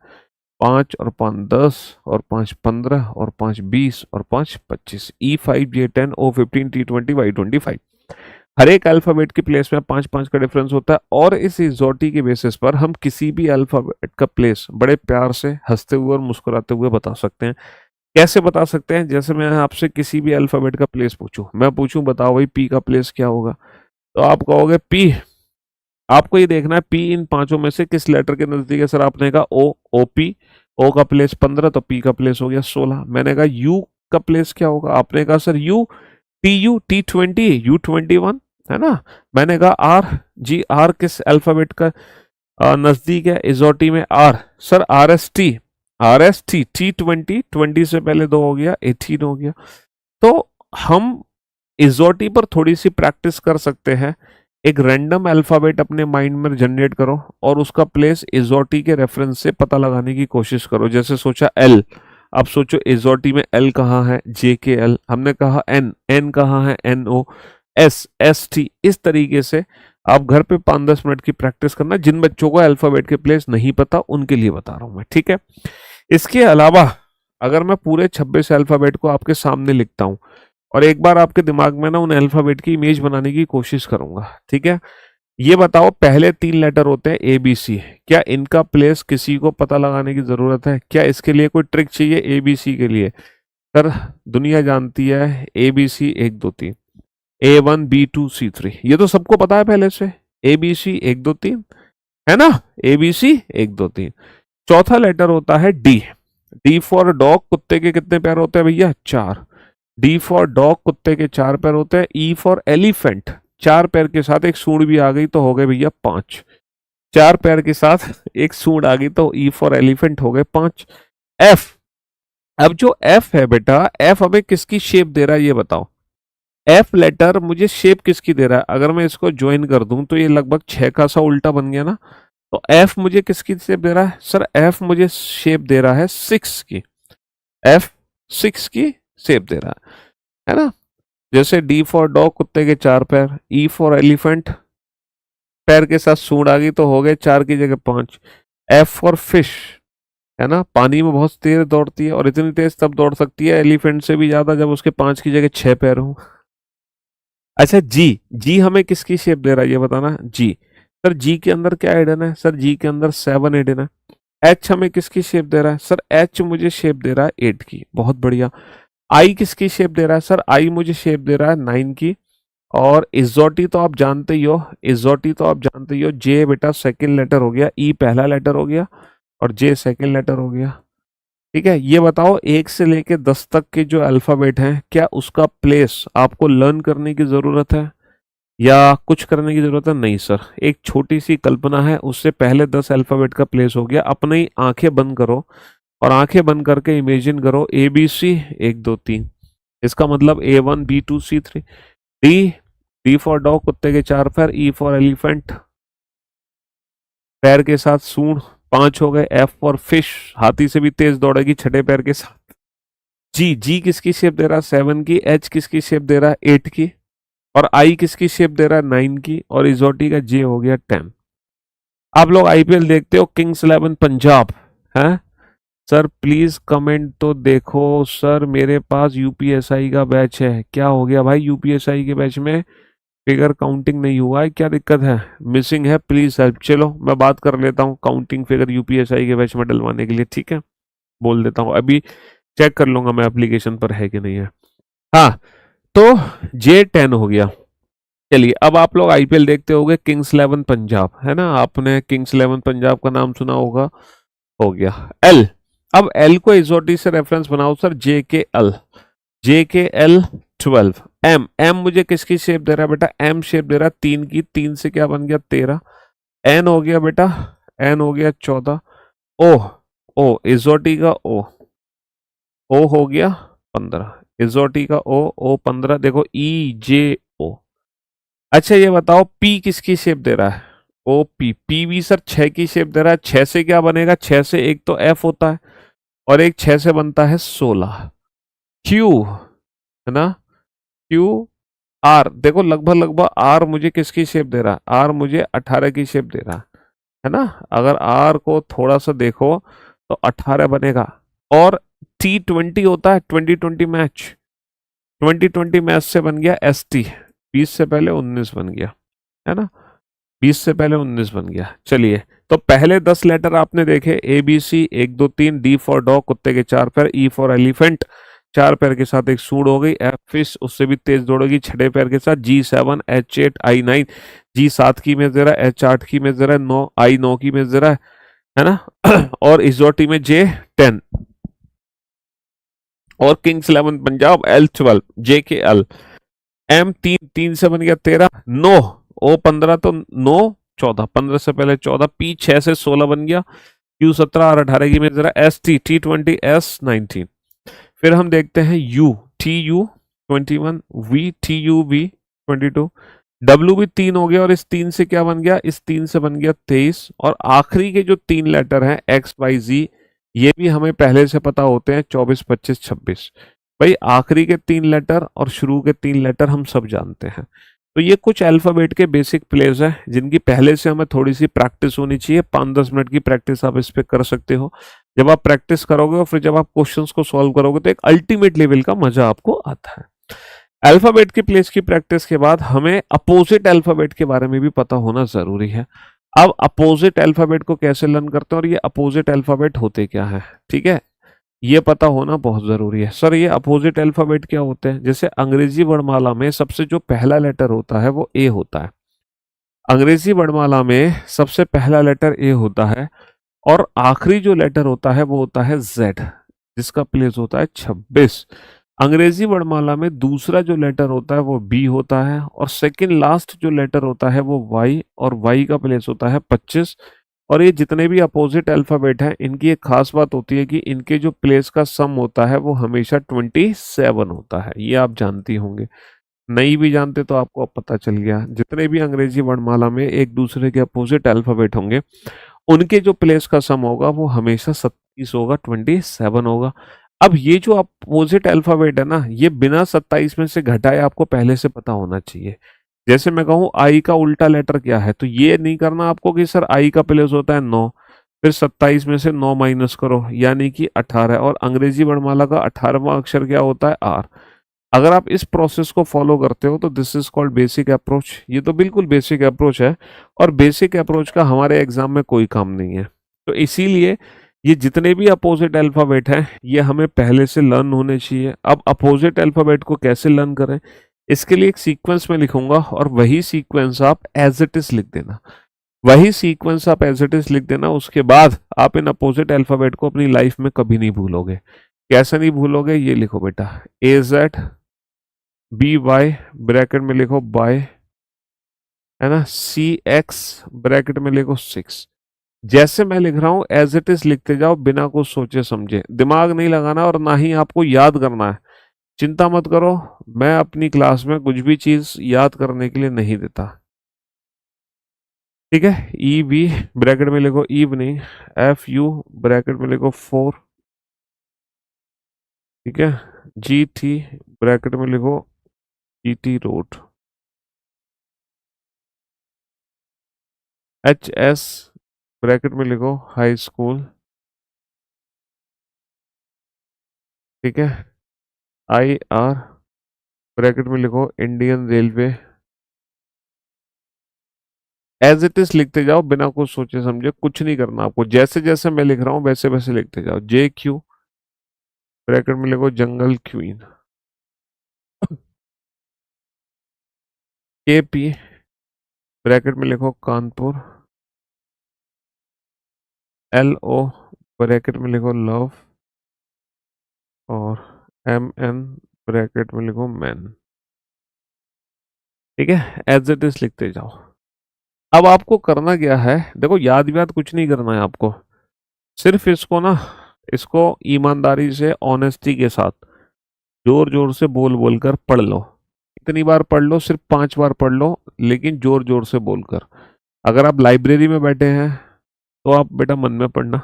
5 और 5 10 और 5 15 और 5 20 और 5 25, E5J10 O15 T20 Y25। हर एक अल्फाबेट की प्लेस में 5-5 का डिफरेंस होता है, और इस इजोटी के बेसिस पर हम किसी भी अल्फाबेट का प्लेस बड़े प्यार से हंसते हुए और मुस्कुराते हुए बता सकते हैं। कैसे बता सकते हैं? जैसे मैं आपसे किसी भी अल्फाबेट का प्लेस पूछूं, मैं पूछूं बताओ भाई पी का प्लेस क्या होगा, तो आप कहोगे पी। आपको ये देखना है पी इन पांचों में से किस लेटर के नजदीक है सर? आपने कहा ओ, OP, ओ का प्लेस 15, तो पी का प्लेस हो गया 16। मैंने कहा यू का प्लेस क्या होगा? आपने कहा sir you, TU T20 U21, है ना। मैंने कहा आर, जी आर किस अल्फाबेट का नजदीक है? इजोटी में आर, सर RST T20, 20 से पहले 2 हो गया, 18 हो गया। तो हम इजोटी पर थोड़ी सी प्रैक्टिस कर सकते हैं एक रैंडम अल्फाबेट अपने माइंड में जनरेट करो और उसका प्लेस एग्जॉटी के रेफरेंस से पता लगाने की कोशिश करो। जैसे सोचा एल, अब सोचो एग्जॉटी में एल कहाँ है, जे के एल। हमने कहा एन, एन कहाँ है, N O. S, S T. इस तरीके से आप घर पे 5-10 मिनट की प्रैक्टिस करना। जिन बच्चों को अल्फाबेट के प्लेस नहीं पता उनके लिए बता रहा हूं मैं, ठीक है। इसके अलावा अगर मैं पूरे 26 अल्फाबेट को आपके सामने लिखता हूं और एक बार आपके दिमाग में ना उन अल्फाबेट की इमेज बनाने की कोशिश करूंगा, ठीक है। ये बताओ, पहले 3 लेटर होते हैं ए बी सी, क्या इनका प्लेस किसी को पता लगाने की जरूरत है? क्या इसके लिए कोई ट्रिक चाहिए ए बी सी के लिए? सर, दुनिया जानती है A B C 1 2 3, A1 B2 C3, ये तो सबको पता है पहले से। ए बी सी 1 2 3 है ना, ए बी सी 1 2 3। चौथा लेटर होता है डी। डी फॉर डॉग, कुत्ते के कितने पैर होते हैं भैया? 4। डी फॉर डॉग, कुत्ते के 4 पैर होते हैं। ई फॉर एलिफेंट, 4 पैर के साथ एक सूंड भी आ गई तो हो गए भैया 5। 4 पैर के साथ एक सूंड आ गई तो ई फॉर एलिफेंट हो गए 5। एफ, अब जो एफ है बेटा, एफ हमें किसकी शेप दे रहा है ये बताओ। एफ लेटर मुझे शेप किसकी दे रहा है? अगर मैं इसको ज्वाइन कर दूं तो ये लगभग 6 का सा उल्टा बन गया ना। तो एफ मुझे किसकी शेप दे रहा है? सर, एफ मुझे शेप दे रहा है 6 की। एफ 6 की शेप दे रहा है ना। जैसे डी फॉर डॉग, कुत्ते के 4 पैर। ई फॉर एलिफेंट, पैर के साथ सूंड आ गई तो हो गए 4 की जगह 5। एफ फॉर फिश, है ना, पानी में बहुत तेज दौड़ती है और इतनी तेज तब दौड़ सकती है एलिफेंट से भी ज्यादा जब उसके 5 की जगह 6 पैर हो। अच्छा, जी, जी हमें किसकी शेप दे रहा है ये बताना। जी, सर जी के अंदर क्या हिडन है? सर जी के अंदर 7 हिडन है। एच हमें किसकी शेप दे रहा है? सर एच मुझे शेप दे रहा है 8 की, बहुत बढ़िया। आई किसकी शेप दे रहा है? सर आई मुझे शेप दे रहा है 9 की। और इजोटी तो आप जानते ही हो, इजोटी तो आप जानते ही हो। जे बेटा सेकंड लेटर हो गया, ई पहला लेटर हो गया और जे सेकंड लेटर हो गया, ठीक है। ये बताओ, 1 से लेके 10 तक के जो अल्फाबेट हैं, क्या उसका प्लेस आपको लर्न करने की जरूरत है या कुछ करने की जरूरत है? नहीं सर, एक छोटी सी कल्पना है, उससे पहले 10 अल्फाबेट का प्लेस हो गया। अपने ही आंखें बंद करो और आंखें बंद करके इमेजिन करो ए बी सी 1 2 3। इसका मतलब A1 B2 C3। D, D for dog, कुत्ते के 4 पैर। ई फॉर एलिफेंट, पैर के साथ सूंड, 5 हो गए। एफ फॉर फिश, हाथी से भी तेज दौड़ेगी 6 पैर के साथ। जी, जी किसकी शेप दे रहा है? 7 की। एच किसकी शेप दे रहा है? 8 की। और आई किसकी शेप दे रहा है? 9 की। और इजोटी का जे हो गया 10। आप लोग आईपीएल देखते हो, किंग्स 11 पंजाब है? सर प्लीज कमेंट तो देखो। सर मेरे पास यूपीएसआई का बैच है। क्या हो गया भाई, यूपीएसआई के बैच में फिगर काउंटिंग नहीं हुआ है, क्या दिक्कत है? मिसिंग है, प्लीज हेल्प। चलो मैं बात कर लेता हूँ काउंटिंग फिगर यूपीएसआई के बैच में डलवाने के लिए, ठीक है। बोल देता हूँ, अभी चेक कर लूंगा मैं एप्लीकेशन पर है कि नहीं है। हाँ, तो J10 हो गया। चलिए, अब आप लोग आईपीएल देखते होंगे, किंग्स 11 पंजाब है ना, आपने किंग्स 11 पंजाब का नाम सुना होगा। हो गया एल। अब एल को एसओटी से रेफरेंस बनाओ सर, जे के एल। जे के एल 12। एम, एम मुझे किसकी शेप दे रहा है बेटा? एम शेप दे रहा है 3 की। 3 से क्या बन गया? 13। एन हो गया बेटा, एन हो गया 14। ओ, ओ एसओटी का ओ, ओ हो गया 15। एसओटी का ओ, ओ 15। देखो ई जे ओ। अच्छा ये बताओ, पी किसकी शेप दे रहा है? ओ पी, पी भी सर 6 की शेप दे रहा है। 6 से क्या बनेगा? 6 से एक तो एफ होता है और एक 6 से बनता है 16। क्यू, है ना, क्यू। आर, देखो लगभग लगभग आर मुझे किसकी शेप दे रहा है? आर मुझे 18 की शेप दे रहा है ना। अगर आर को थोड़ा सा देखो तो 18 बनेगा। और T20 होता है, 2020 मैच। 2020 मैच से बन गया ST, 20 से पहले 19 बन गया, है ना। 20 से पहले 19 बन गया। चलिए, तो पहले 10 लेटर आपने देखे, ABC 1 2 3। डी फॉर डॉग, कुत्ते के 4 पैर। ई फॉर एलिफेंट, 4 पैर के साथ एक सूंड हो गई। एफ फिश, उससे भी तेज दौड़ेगी 6 पैर के साथ। G7, H8, I9। G7 की इमेज दे रहा है, H8 की इमेज दे रहा है, 9 I9 की इमेज दे रहा है ना। और इजोटी में J10। और Kings 11 Punjab L12, JKL। M 3 से बन गया 13। 9, ओ 15 तो 9 14, 15 से पहले 14। पी 6 से 16 बन गया। क्यू 17 और 18 की में जरा ST, T20, S19। फिर हम देखते हैं you, TU 21, V, TUV 22। W भी 3 हो गया और इस 3 से क्या बन गया, इस 3 से बन गया 23। और आखिरी के जो 3 लेटर हैं एक्स वाई जी, ये भी हमें पहले से पता होते हैं, 24 25 26। भाई आखिरी के 3 लेटर और शुरू के 3 लेटर हम सब जानते हैं। तो ये कुछ अल्फाबेट के बेसिक प्लेस है जिनकी पहले से हमें थोड़ी सी प्रैक्टिस होनी चाहिए। 5-10 मिनट की प्रैक्टिस आप इस पे कर सकते हो। जब आप प्रैक्टिस करोगे और फिर जब आप क्वेश्चंस को सॉल्व करोगे तो एक अल्टीमेट लेवल का मजा आपको आता है। अल्फाबेट की प्लेस की प्रैक्टिस के बाद हमें अपोजिट अल्फाबेट के बारे में भी पता होना जरूरी है। अब अपोजिट अल्फाबेट को कैसे लर्न करते हैं और ये अपोजिट अल्फाबेट होते क्या है, ठीक है, ये पता होना बहुत जरूरी है। सर ये अपोजिट अल्फाबेट क्या होते हैं? जैसे अंग्रेजी वर्णमाला में सबसे जो पहला लेटर होता है वो ए होता है। अंग्रेजी वर्णमाला में सबसे पहला लेटर ए होता है और आखिरी जो लेटर होता है वो होता है जेड, जिसका प्लेस होता है 26। अंग्रेजी वर्णमाला में दूसरा जो लेटर होता है वो बी होता है और सेकंड लास्ट जो लेटर होता है वो वाई, और वाई का प्लेस होता है 25। और ये जितने भी अपोजिट अल्फाबेट हैं इनकी एक खास बात होती है कि इनके जो प्लेस का सम होता है वो हमेशा 27 होता है। ये आप जानती होंगे, नहीं भी जानते तो आपको अब पता चल गया। जितने भी अंग्रेजी वर्णमाला में एक दूसरे के अपोजिट अल्फाबेट होंगे उनके जो प्लेस का सम होगा वो हमेशा 27 होगा, 27 होगा। अब ये जो अपोजिट अल्फाबेट है ना, ये बिना 27 में से घटाए आपको पहले से पता होना चाहिए। जैसे मैं कहूँ आई का उल्टा लेटर क्या है, तो ये नहीं करना आपको कि सर आई का प्लेस होता है 9, फिर 27 में से 9 माइनस करो यानी कि 18। और अंग्रेजी वर्णमाला का 18वां अक्षर क्या होता है, आर। अगर आप इस प्रोसेस को फॉलो करते हो तो this is called basic approach. ये तो बिल्कुल बेसिक अप्रोच है और बेसिक अप्रोच का हमारे एग्जाम में कोई काम नहीं है। तो इसीलिए ये जितने भी अपोजिट अल्फाबेट हैं ये हमें पहले से लर्न होने चाहिए। अब अपोजिट अल्फाबेट को कैसे लर्न करें, इसके लिए एक सीक्वेंस में लिखूंगा और वही सीक्वेंस आप एज इट इज लिख देना। वही सीक्वेंस आप एज इट इज लिख देना, उसके बाद आप इन अपोजिट अल्फाबेट को अपनी लाइफ में कभी नहीं भूलोगे। कैसे नहीं भूलोगे, ये लिखो बेटा, ए जेड बी वाई ब्रैकेट में लिखो बाय, है ना, सी एक्स ब्रैकेट में लिखो 6। जैसे मैं लिख रहा हूं एज इट इज लिखते जाओ बिना कुछ सोचे समझे, दिमाग नहीं लगाना और ना ही आपको याद करना है। चिंता मत करो, मैं अपनी क्लास में कुछ भी चीज याद करने के लिए नहीं देता, ठीक है। ई बी ब्रैकेट में लिखो इवनिंग, एफ यू ब्रैकेट में लिखो 4, ठीक है। जी टी ब्रैकेट में लिखो जी T road, H S bracket में लिखो हाई स्कूल, ठीक है। आई आर ब्रैकेट में लिखो Indian railway. As it is लिखते जाओ बिना कुछ सोचे समझे, कुछ नहीं करना आपको, जैसे जैसे मैं लिख रहा हूँ वैसे वैसे लिखते जाओ। जे क्यू ब्रैकेट में लिखो जंगल क्वीन, के पी ब्रैकेट में लिखो कानपुर, एल ओ ब्रैकेट में लिखो लव, और एम एन ब्रैकेट में लिखो मैन, ठीक है। एज इट इज लिखते जाओ। अब आपको करना क्या है, देखो याद व्याद कुछ नहीं करना है आपको, सिर्फ इसको ना, इसको ईमानदारी से ऑनेस्टी के साथ जोर जोर से बोल बोल कर पढ़ लो। इतनी बार पढ़ लो, सिर्फ 5 बार पढ़ लो, लेकिन जोर जोर से बोलकर। अगर आप लाइब्रेरी में बैठे हैं तो आप बेटा मन में पढ़ना,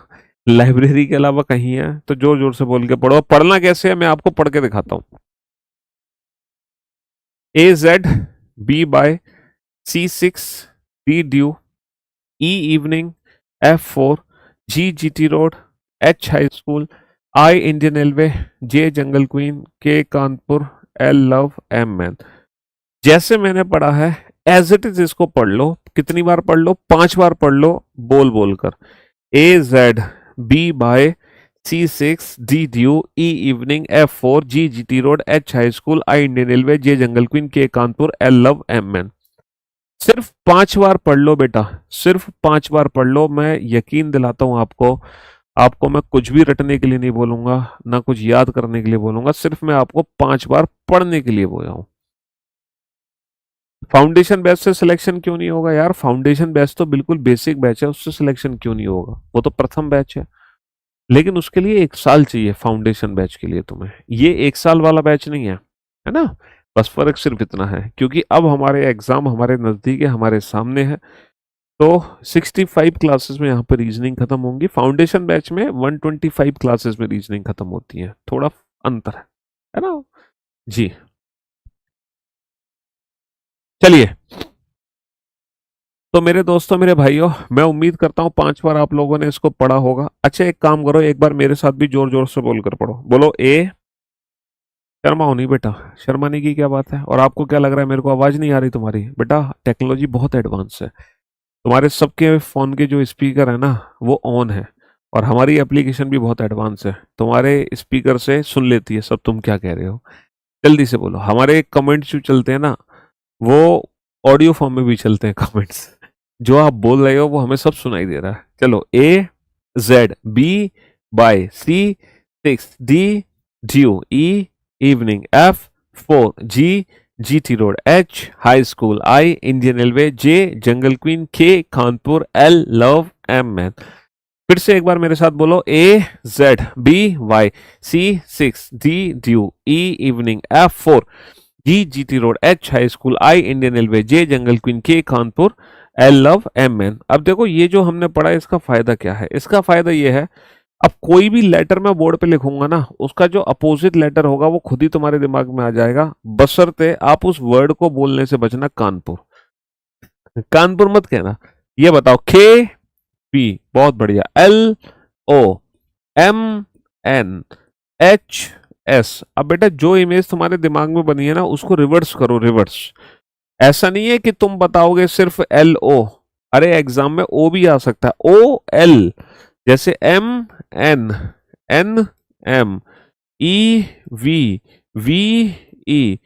लाइब्रेरी के अलावा कहीं है तो जोर जोर से बोल के पढ़ो। पढ़ना कैसे है मैं आपको पढ़ के दिखाता हूँ। A Z B by C 6 D due E evening F 4 G G T road H high school I Indian railway J jungle queen K Kanpur L love M man. जैसे मैंने पढ़ा है एज इट इज इसको पढ़ लो। कितनी बार पढ़ लो, 5 बार पढ़ लो बोल बोल कर। A Z B by C 6 D due E evening F 4 G G T road H high school I Indian railway J jungle queen K Kanpur L love M man. सिर्फ 5 बार पढ़ लो बेटा, सिर्फ 5 बार पढ़ लो। मैं यकीन दिलाता हूं आपको, आपको मैं कुछ भी रटने के लिए नहीं बोलूंगा, ना कुछ याद करने के लिए बोलूंगा, सिर्फ मैं आपको 5 बार पढ़ने के लिए बोला हूं। फाउंडेशन बैच से सिलेक्शन क्यों नहीं होगा यार? फाउंडेशन बैच तो बिल्कुल बेसिक बैच है, उससे सिलेक्शन क्यों नहीं होगा? वो तो प्रथम बैच है। लेकिन उसके लिए 1 साल चाहिए, फाउंडेशन बैच के लिए तुम्हें। ये 1 साल वाला बैच नहीं है, है ना। बस फर्क सिर्फ इतना है, क्योंकि अब हमारे एग्जाम हमारे नजदीक है, हमारे सामने है। तो 65 क्लासेस में यहाँ पे रीजनिंग खत्म होंगी। फाउंडेशन बैच में 125 क्लासेस में रीजनिंग खत्म होती है, थोड़ा अंतर है ना। जी चलिए, तो मेरे दोस्तों, मेरे भाइयों, मैं उम्मीद करता हूँ 5 बार आप लोगों ने इसको पढ़ा होगा। अच्छा एक काम करो, एक बार मेरे साथ भी जोर जोर से बोल कर पढ़ो। बोलो ए। शर्मा नहीं बेटा, शर्माने की क्या बात है। और आपको क्या लग रहा है मेरे को आवाज नहीं आ रही तुम्हारी? बेटा टेक्नोलॉजी बहुत एडवांस है, तुम्हारे सबके फोन के जो स्पीकर है ना वो ऑन है, और हमारी एप्लीकेशन भी बहुत एडवांस है, तुम्हारे स्पीकर से सुन लेती है सब तुम क्या कह रहे हो। जल्दी से बोलो। हमारे कमेंट्स जो चलते हैं ना वो ऑडियो फॉर्म में भी चलते हैं कमेंट्स। जो आप बोल रहे हो वो हमें सब सुनाई दे रहा है। चलो A Z, B by, C six, D due, E evening, F four, G G T road, H high school, I Indian railway, J jungle queen, K Kanpur, L love, M man. फिर से एक बार मेरे साथ बोलो। A Z, B Y, C six, D due, E evening, F four, G G T road, H high school, I Indian railway, J jungle queen, K Kanpur, L love, M N. अब देखो ये जो हमने पढ़ा है इसका फायदा क्या है? इसका फायदा ये है, अब कोई भी लेटर मैं बोर्ड पे लिखूंगा ना, उसका जो अपोजिट लेटर होगा वो खुद ही तुम्हारे दिमाग में आ जाएगा, बशर्ते आप उस वर्ड को बोलने से बचना। कानपुर, कानपुर मत कहना। ये बताओ, के पी, बहुत बढ़िया, L O, M N, H S. अब बेटा जो इमेज तुम्हारे दिमाग में बनी है ना उसको रिवर्स करो, रिवर्स। ऐसा नहीं है कि तुम बताओगे सिर्फ एल ओ, अरे एग्जाम में ओ भी आ सकता है, ओ एल, जैसे M N, N M, E V, V E,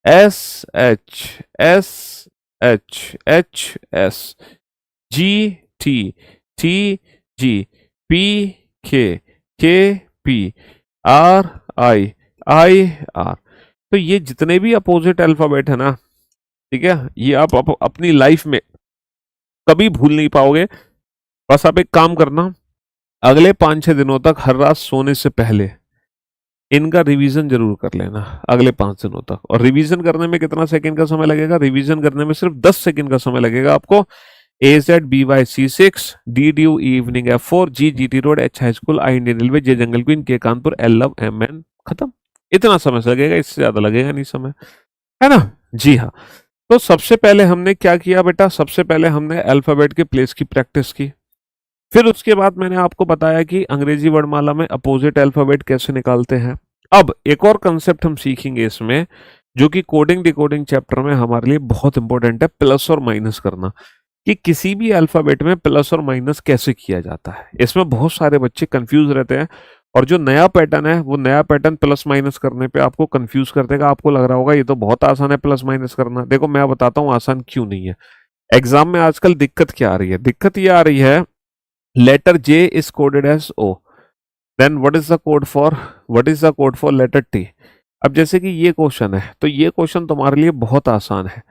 S H, S H, H S, G T, T G, P K P, R I, I R. तो ये जितने भी अपोजिट अल्फाबेट है ना, ठीक है, ये आप अपनी लाइफ में कभी भूल नहीं पाओगे। बस आप एक काम करना, अगले 5-6 दिनों तक हर रात सोने से पहले इनका रिवीजन जरूर कर लेना, अगले 5 दिनों तक। और रिवीजन करने में कितना सेकंड का समय लगेगा? रिवीजन करने में सिर्फ 10 सेकंड का समय लगेगा आपको। A Z, B Y, C six, D due, E evening, F four, G G T road, H high school, I Indian railway, J jungle queen, K Kanpur, L love, M N, खत्म। इतना समय लगेगा, इससे ज्यादा लगेगा नहीं समय, है ना। जी हाँ। तो सबसे पहले हमने क्या किया बेटा? सबसे पहले हमने अल्फाबेट के प्लेस की प्रैक्टिस की। फिर उसके बाद मैंने आपको बताया कि अंग्रेजी वर्णमाला में अपोजिट अल्फाबेट कैसे निकालते हैं। अब एक और कंसेप्ट हम सीखेंगे इसमें, जो कि कोडिंग डिकोडिंग चैप्टर में हमारे लिए बहुत इंपॉर्टेंट है, प्लस और माइनस करना, कि किसी भी अल्फाबेट में प्लस और माइनस कैसे किया जाता है। इसमें बहुत सारे बच्चे कंफ्यूज रहते हैं, और जो नया पैटर्न है वो नया पैटर्न प्लस माइनस करने पे आपको कंफ्यूज कर देगा। आपको लग रहा होगा ये तो बहुत आसान है प्लस माइनस करना। देखो मैं बताता हूँ आसान क्यों नहीं है। एग्जाम में आजकल दिक्कत क्या आ रही है? दिक्कत ये आ रही है, letter J is coded as O, then what is the code for letter T? अब जैसे कि ये क्वेश्चन है, तो ये क्वेश्चन तुम्हारे लिए बहुत आसान है।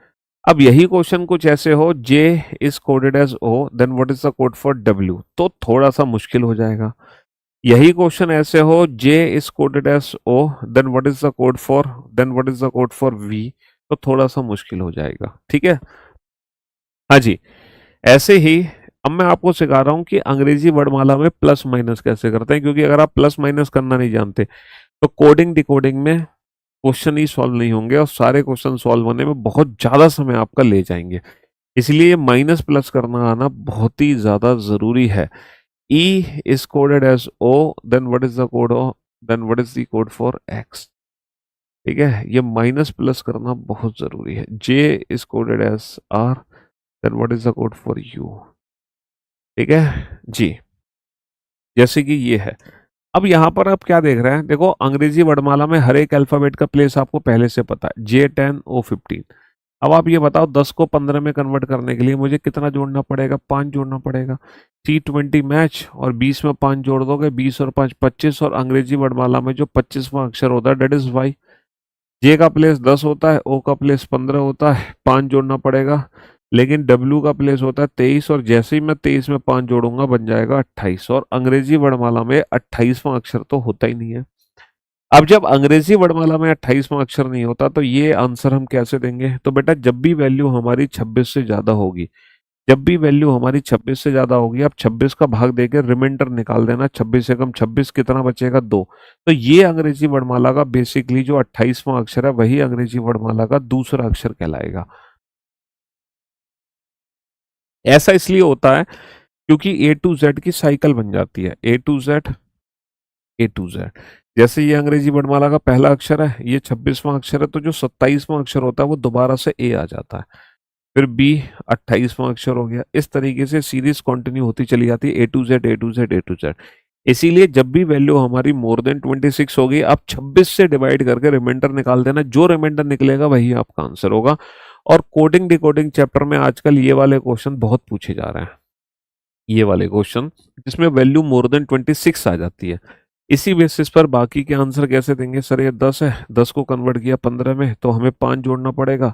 अब यही क्वेश्चन कुछ ऐसे हो, J is coded as O, then what is the code for W, तो थोड़ा सा मुश्किल हो जाएगा। यही क्वेश्चन ऐसे हो, J is coded as O, then what is the code for V, तो थोड़ा सा मुश्किल हो जाएगा। ठीक है, हाँ जी। ऐसे ही अब मैं आपको सिखा रहा हूं कि अंग्रेजी वर्णमाला में प्लस माइनस कैसे करते हैं, क्योंकि अगर आप प्लस माइनस करना नहीं जानते तो कोडिंग डिकोडिंग में क्वेश्चन ही सॉल्व नहीं होंगे, और सारे क्वेश्चन सॉल्व होने में बहुत ज्यादा समय आपका ले जाएंगे। इसलिए माइनस प्लस करना आना बहुत ही ज्यादा जरूरी है। E is coded as O, then what is the code O, then what is the code for X? ठीक है, ये माइनस प्लस करना बहुत जरूरी है। J is coded as R, then what is the code for U? ठीक है जी, जैसे कि ये है। अब यहाँ पर आप क्या देख रहे हैं? देखो अंग्रेजी वर्णमाला में हर एक अल्फाबेट का प्लेस आपको पहले से पता है, J10 O15। अब आप ये बताओ 10 को 15 में कन्वर्ट करने के लिए मुझे कितना जोड़ना पड़ेगा? 5 जोड़ना पड़ेगा। T20 मैच, और 20 में 5 जोड़ दोगे, 20 और 5 25, और अंग्रेजी वर्णमाला में जो 25वां अक्षर होता है डेट इज वाई। जे का प्लेस 10 होता है, ओ का प्लेस 15 होता है, 5 जोड़ना पड़ेगा। लेकिन डब्ल्यू का प्लेस होता है 23, और जैसे ही मैं 23 में 5 जोड़ूंगा बन जाएगा 28, और अंग्रेजी वर्णमाला में 28वां अक्षर तो होता ही नहीं है। अब जब अंग्रेजी वर्णमाला में 28वां अक्षर नहीं होता तो ये आंसर हम कैसे देंगे? तो बेटा जब भी वैल्यू हमारी 26 से ज्यादा होगी, जब भी वैल्यू हमारी 26 से ज्यादा होगी, आप 26 का भाग देकर रिमाइंडर निकाल देना। 26 से कम 26 कितना बचेगा? 2। तो ये अंग्रेजी वर्णमाला का बेसिकली जो 28वां अक्षर है वही अंग्रेजी वर्णमाला का दूसरा अक्षर कहलाएगा। ऐसा इसलिए होता है क्योंकि ए टू जेड की साइकिल बन जाती है, A to Z, A to Z. जैसे ये अंग्रेजी वर्णमाला का पहला अक्षर है, ये 26वां अक्षर है, तो जो 27वां अक्षर होता है वो दोबारा से ए आ जाता है, फिर बी 28वां अक्षर हो गया। इस तरीके से सीरीज कंटिन्यू होती चली जाती है, A to Z, A to Z, A to Z. इसीलिए जब भी वैल्यू हमारी मोर देन 26 होगी, आप 26 से डिवाइड करके रिमाइंडर निकाल देना। जो रिमाइंडर निकलेगा वही आपका आंसर होगा। और कोडिंग डिकोडिंग चैप्टर में आजकल ये वाले क्वेश्चन बहुत पूछे जा रहे हैं, ये वाले क्वेश्चन जिसमें वैल्यू मोर देन 26 आ जाती है। इसी बेसिस पर बाकी के आंसर कैसे देंगे? सर ये 10 है, 10 को कन्वर्ट किया 15 में तो हमें 5 जोड़ना पड़ेगा।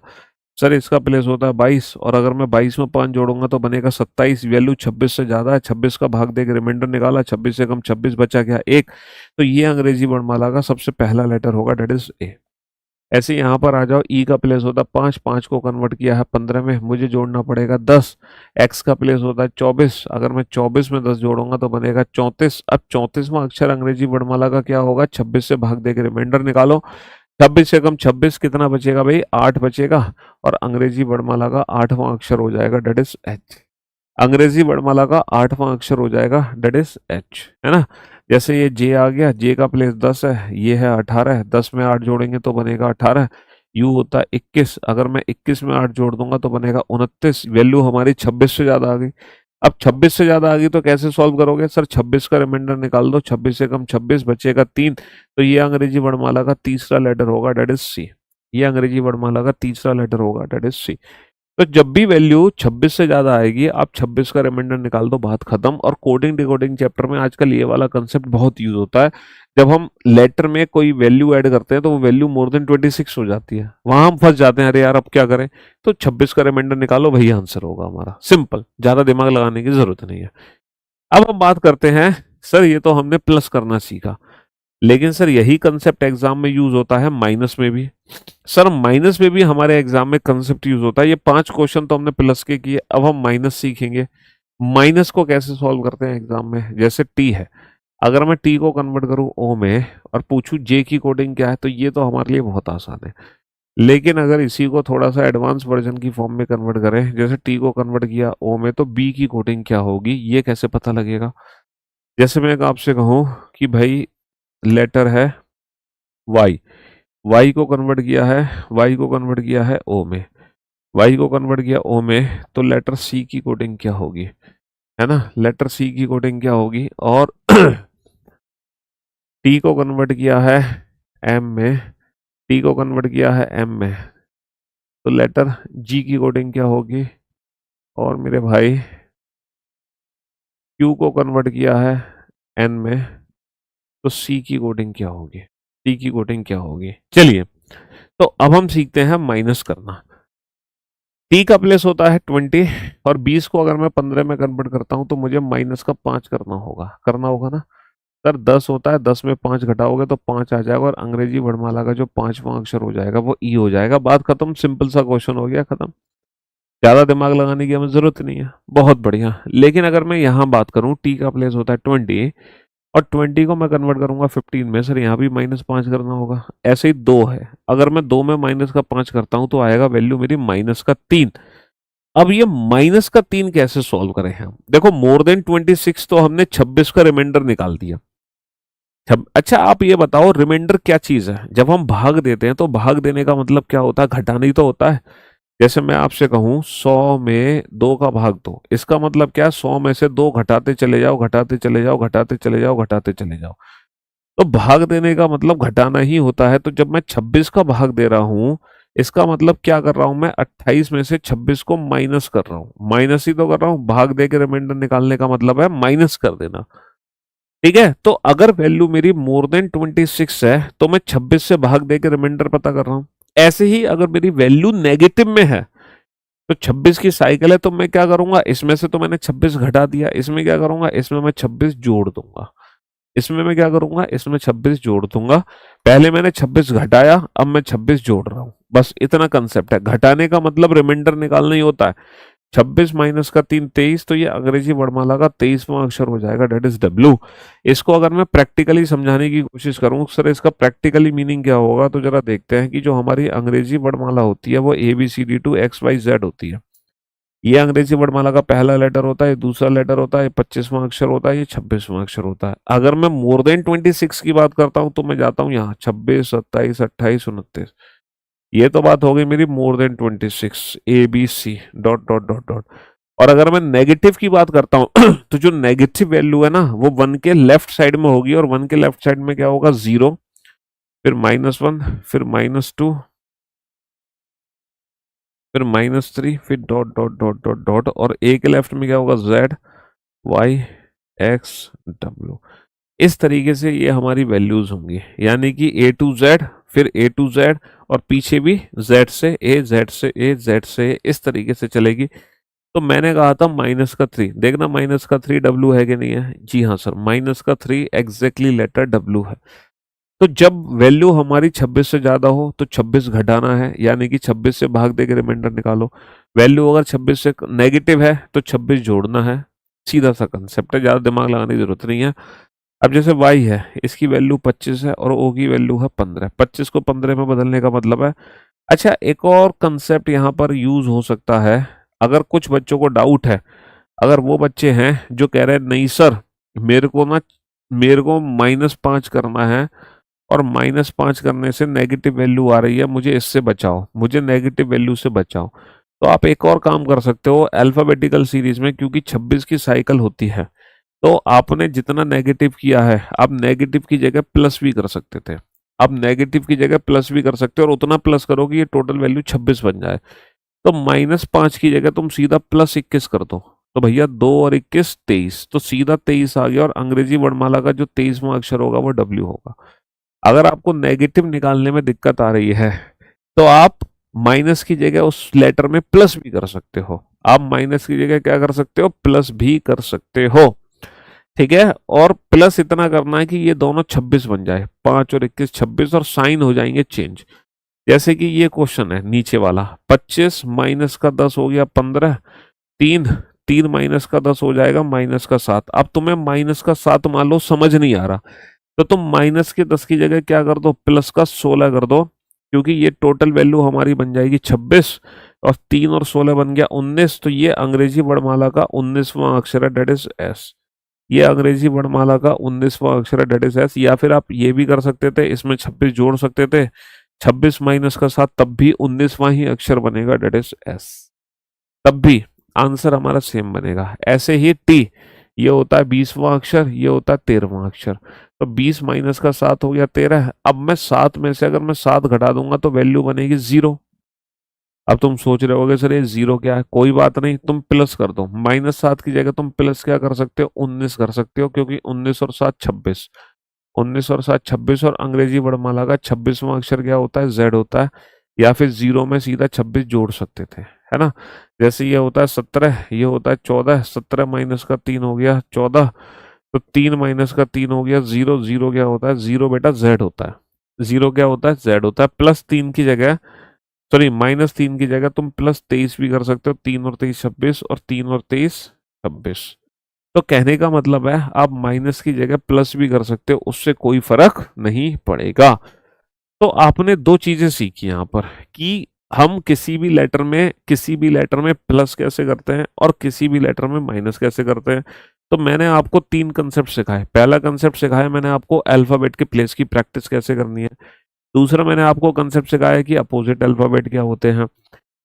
सर इसका प्लेस होता है 22, और अगर मैं 22 में 5 जोड़ूंगा तो बनेगा 27। वैल्यू 26 से ज्यादा है, 26 का भाग देकर रिमाइंडर निकाला, 26 से कम 26, बचा गया 1। तो ये अंग्रेजी वर्णमाला का सबसे पहला लेटर होगा, डेट इज ए। ऐसे यहाँ पर आ जाओ, ई का प्लेस होता है 5, 5 को कन्वर्ट किया है 15 में, मुझे जोड़ना पड़ेगा 10। एक्स का प्लेस होता है 24, अगर मैं 24 में 10 जोड़ूंगा तो बनेगा 34। अब 34वां अक्षर अंग्रेजी वर्णमाला का क्या होगा? 26 से भाग देकर रिमाइंडर निकालो। 26 से कम 26 कितना बचेगा भाई? 8 बचेगा, और अंग्रेजी वर्णमाला का 8वां अक्षर हो जाएगा, डेट इज एच। अंग्रेजी वर्णमाला का 8वां अक्षर हो जाएगा, डेट इज एच, है ना। जैसे ये जे आ गया, जे का प्लेस 10 है, ये है 18, 10 में 8 जोड़ेंगे तो बनेगा 18। यू होता है 21, अगर मैं 21 में 8 जोड़ दूंगा तो बनेगा 29। वैल्यू हमारी 26 से ज्यादा आ गई। अब 26 से ज्यादा आ गई तो कैसे सॉल्व करोगे? सर 26 का रिमाइंडर निकाल दो, 26 से कम 26, बचेगा 3। तो ये अंग्रेजी वर्णमाला का तीसरा लेटर होगा, डेट इज सी। ये अंग्रेजी वर्णमाला का तीसरा लेटर होगा, डेट इज सी। तो जब भी वैल्यू 26 से ज्यादा आएगी, आप 26 का रिमाइंडर निकाल दो, बात खत्म। और कोडिंग डिकोडिंग चैप्टर में आजकल ये वाला कंसेप्ट बहुत यूज होता है। जब हम लेटर में कोई वैल्यू ऐड करते हैं तो वो वैल्यू मोर देन 26 हो जाती है, वहां हम फंस जाते हैं, अरे यार अब क्या करें? तो 26 का रिमाइंडर निकालो, वही आंसर होगा हमारा। सिंपल, ज्यादा दिमाग लगाने की जरूरत नहीं है। अब हम बात करते हैं, सर ये तो हमने प्लस करना सीखा, लेकिन सर यही कंसेप्ट एग्जाम में यूज होता है माइनस में भी। सर माइनस में भी हमारे एग्जाम में कंसेप्ट यूज होता है। ये 5 क्वेश्चन तो हमने प्लस के किए, अब हम माइनस सीखेंगे। माइनस को कैसे सॉल्व करते हैं एग्जाम में? जैसे टी है, अगर मैं टी को कन्वर्ट करूं ओ में और पूछूं जे की कोडिंग क्या है, तो ये तो हमारे लिए बहुत आसान है। लेकिन अगर इसी को थोड़ा सा एडवांस वर्जन की फॉर्म में कन्वर्ट करें, जैसे टी को कन्वर्ट किया ओ में, तो बी की कोडिंग क्या होगी ये कैसे पता लगेगा? जैसे मैं आपसे कहूं कि भाई लेटर है वाई, वाई को कन्वर्ट किया है, वाई को कन्वर्ट किया है ओ में, वाई को कन्वर्ट किया ओ में, तो लेटर सी की कोडिंग क्या होगी, है ना। लेटर सी की कोडिंग क्या होगी? और टी को कन्वर्ट किया है एम में, टी को कन्वर्ट किया है एम में, तो लेटर जी की कोडिंग क्या होगी? और मेरे भाई क्यू को कन्वर्ट किया है एन में, तो सी की कोडिंग क्या होगी? टी की कोडिंग क्या होगी? चलिए, तो अब हम सीखते हैं माइनस करना। टी का प्लेस होता है 20, और 20 को अगर मैं 15 में कन्वर्ट करता हूं तो मुझे माइनस का 5 करना होगा ना। सर 10 होता है, 10 में 5 घटाओगे तो 5 आ जाएगा, और अंग्रेजी वर्णमाला का जो 5वां अक्षर हो जाएगा वो ई हो जाएगा। बात खत्म, सिंपल सा क्वेश्चन हो गया, खत्म। ज्यादा दिमाग लगाने की हमें जरूरत नहीं है, बहुत बढ़िया। लेकिन अगर मैं यहाँ बात करूं, टी का प्लेस होता है 20, और 20 को मैं कन्वर्ट करूंगा 15 में, सर यहाँ भी -5 करना होगा। ऐसे ही 2 है, अगर मैं 2 में -5 करता हूं तो आएगा वैल्यू मेरी -3। अब ये -3 कैसे सॉल्व करें हम? देखो मोर देन 26 तो हमने 26 का रिमाइंडर निकाल दिया। अच्छा आप ये बताओ, रिमाइंडर क्या चीज है? जब हम भाग देते हैं तो भाग देने का मतलब क्या होता है? घटाना ही तो होता है। जैसे मैं आपसे कहूं 100 में 2 का भाग दो, इसका मतलब क्या है? 100 में से 2 घटाते चले जाओ, घटाते चले जाओ, घटाते चले जाओ, घटाते चले जाओ। तो भाग देने का मतलब घटाना ही होता है। तो जब मैं 26 का भाग दे रहा हूं, इसका मतलब क्या कर रहा हूं? मैं 28 में से 26 को माइनस कर रहा हूं। माइनस ही तो कर रहा हूं, भाग दे के रिमाइंडर निकालने का मतलब है माइनस कर देना। ठीक है, तो अगर वैल्यू मेरी मोर देन 26 है तो मैं 26 से भाग दे के रिमाइंडर पता कर रहा हूं। ऐसे ही अगर मेरी वैल्यू नेगेटिव में है तो 26 की साइकिल है, तो मैं क्या करूंगा? इसमें से तो मैंने 26 घटा दिया, इसमें क्या करूंगा? इसमें मैं 26 जोड़ दूंगा। इसमें मैं क्या करूंगा, इसमें 26 जोड़ दूंगा। पहले मैंने 26 घटाया, अब मैं 26 जोड़ रहा हूं, बस इतना कंसेप्ट है। घटाने का मतलब रिमाइंडर निकालना ही होता है। 26 माइनस का 3 23, तो ये अंग्रेजी वर्णमाला का 23वां अक्षर हो जाएगा, डेट इज डब्ल्यू। इसको अगर मैं प्रैक्टिकली समझाने की कोशिश करूं सर इसका प्रैक्टिकली मीनिंग क्या होगा, तो जरा देखते हैं कि जो हमारी अंग्रेजी वर्णमाला होती है वो ABCD to XYZ होती है। ये अंग्रेजी वर्णमाला का पहला लेटर होता है, दूसरा लेटर होता है, 25वां अक्षर होता है, ये 26वां अक्षर होता है। अगर मैं मोर देन 26 की बात करता हूं तो मैं जाता हूं यहाँ 26 27 28 29। ये तो बात हो गई मेरी more than 26, ABC dot dot dot dot. और अगर मैं नेगेटिव की बात करता हूं तो जो नेगेटिव वैल्यू है ना वो 1 के लेफ्ट साइड में होगी, और 1 के लेफ्ट साइड में क्या होगा, 0, फिर -1, फिर -2, फिर -3, फिर dot dot dot dot dot, और ए के लेफ्ट में क्या होगा, Z Y X W। इस तरीके से ये हमारी वैल्यूज होंगी, यानी कि A to Z, फिर A to Z, और पीछे भी Z से A, Z से A, Z से A, इस तरीके से चलेगी। तो मैंने कहा था -3, देखना -3 W है कि नहीं है। जी हाँ सर, -3 एग्जैक्टली लेटर W है। तो जब वैल्यू हमारी 26 से ज्यादा हो तो 26 घटाना है, यानी कि 26 से भाग दे के रिमाइंडर निकालो। वैल्यू अगर 26 से नेगेटिव है तो 26 जोड़ना है। सीधा सा कंसेप्ट है, ज्यादा दिमाग लगाने की जरूरत नहीं है। अब जैसे y है, इसकी वैल्यू 25 है और o की वैल्यू है 15। 25 को 15 में बदलने का मतलब है। अच्छा, एक और कंसेप्ट यहाँ पर यूज हो सकता है। अगर कुछ बच्चों को डाउट है, अगर वो बच्चे हैं जो कह रहे हैं नहीं सर मेरे को -5 करना है, और -5 करने से नेगेटिव वैल्यू आ रही है, मुझे इससे बचाओ, मुझे नेगेटिव वैल्यू से बचाओ, तो आप एक और काम कर सकते हो अल्फाबेटिकल सीरीज में। क्योंकि 26 की साइकिल होती है, तो आपने जितना नेगेटिव किया है, आप नेगेटिव की जगह प्लस भी कर सकते थे। आप नेगेटिव की जगह प्लस भी कर सकते हो, और उतना प्लस करो कि ये टोटल वैल्यू 26 बन जाए। तो -5 की जगह तुम सीधा +21 कर दो, तो भैया 2 और 21 23, तो सीधा 23 आ गया, और अंग्रेजी वर्णमाला का जो 23वां अक्षर होगा वो W होगा। अगर आपको नेगेटिव निकालने में दिक्कत आ रही है, तो आप माइनस की जगह उस लेटर में प्लस भी कर सकते हो। आप माइनस की जगह क्या कर सकते हो, प्लस भी कर सकते हो। ठीक है, और प्लस इतना करना है कि ये दोनों 26 बन जाए, 5 और 21 26, और साइन हो जाएंगे चेंज। जैसे कि ये क्वेश्चन है नीचे वाला, 25 माइनस का 10 हो गया 15, 3 3 माइनस का 10 हो जाएगा -7। अब तुम्हें -7 मान लो समझ नहीं आ रहा, तो तुम -10 की जगह क्या कर दो, +16 कर दो, क्योंकि ये टोटल वैल्यू हमारी बन जाएगी 26, और 3 और 16 बन गया 19। तो ये अंग्रेजी वर्णमाला का 19वां अक्षर है, डेट इज एस। ये अंग्रेजी वर्णमाला का 19वां अक्षर है, डेट इज एस। या फिर आप ये भी कर सकते थे, इसमें 26 जोड़ सकते थे, 26 -7, तब भी 19वां ही अक्षर बनेगा, डेट इज एस। तब भी आंसर हमारा सेम बनेगा। ऐसे ही टी, ये होता है 20वां अक्षर, ये होता है 13वां अक्षर। तो 20 -7 हो गया 13। अब मैं 7 में से अगर मैं 7 घटा दूंगा तो वैल्यू बनेगी 0। अब तुम सोच रहे होगे सर ये 0 क्या है, कोई बात नहीं, तुम प्लस कर दो। -7 की जगह तुम प्लस क्या कर सकते हो, 19 कर सकते हो, क्योंकि 19 और 7 26, 19 और 7 26, और अंग्रेजी वर्णमाला का 26वां अक्षर क्या होता है, Z होता है। या फिर 0 में सीधा 26 जोड़ सकते थे, है ना। जैसे ये होता है 17, ये होता है 14, 17 माइनस का 3 हो गया 14, तो 3 माइनस का 3 हो गया 0। 0 क्या होता है, 0 बेटा Z होता है। 0 क्या होता है, Z होता है। +3 की जगह, सॉरी -3 की जगह तुम +23 भी कर सकते हो। 3 और 23 26, और 3 और 23 26। तो कहने का मतलब है आप माइनस की जगह प्लस भी कर सकते हो, उससे कोई फर्क नहीं पड़ेगा। तो आपने दो चीजें सीखी यहाँ पर, कि हम किसी भी लेटर में प्लस कैसे करते हैं, और किसी भी लेटर में माइनस कैसे करते हैं। तो मैंने आपको 3 कंसेप्ट सिखाए। पहला कंसेप्ट सिखाया मैंने आपको अल्फाबेट के प्लेस की प्रैक्टिस कैसे करनी है। दूसरा मैंने आपको कंसेप्ट सिखाया कि अपोजिट अल्फाबेट क्या होते हैं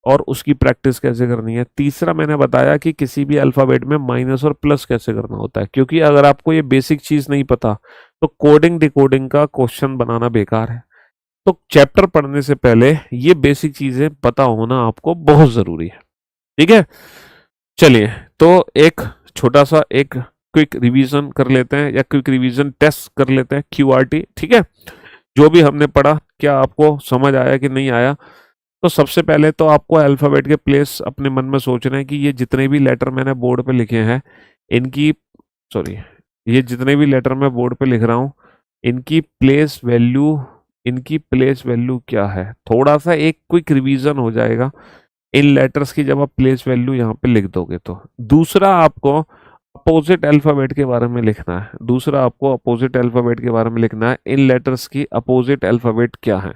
और उसकी प्रैक्टिस कैसे करनी है। तीसरा मैंने बताया कि किसी भी अल्फाबेट में माइनस और प्लस कैसे करना होता है, क्योंकि अगर आपको ये बेसिक चीज नहीं पता तो कोडिंग डिकोडिंग का क्वेश्चन बनाना बेकार है। तो चैप्टर पढ़ने से पहले ये बेसिक चीजें पता होना आपको बहुत जरूरी है। ठीक है, चलिए तो एक छोटा सा एक क्विक रिवीजन कर लेते हैं, या क्विक रिवीजन टेस्ट कर लेते हैं, QRT। ठीक है, जो भी हमने पढ़ा क्या आपको समझ आया कि नहीं आया। तो सबसे पहले तो आपको अल्फाबेट के प्लेस अपने मन में सोचना है कि ये जितने भी लेटर मैंने बोर्ड पे लिखे हैं, इनकी, सॉरी, ये जितने भी लेटर मैं बोर्ड पे लिख रहा हूँ, इनकी प्लेस वैल्यू इनकी प्लेस वैल्यू क्या है, थोड़ा सा एक क्विक रिवीजन हो जाएगा इन लेटर्स की जब आप प्लेस वैल्यू यहाँ पे लिख दोगे तो। दूसरा आपको अपोजिट अल्फाबेट के बारे में लिखना है, दूसरा आपको अपोजिट अल्फाबेट के बारे में लिखना है, इन लेटर्स की अपोजिट अल्फाबेट क्या है,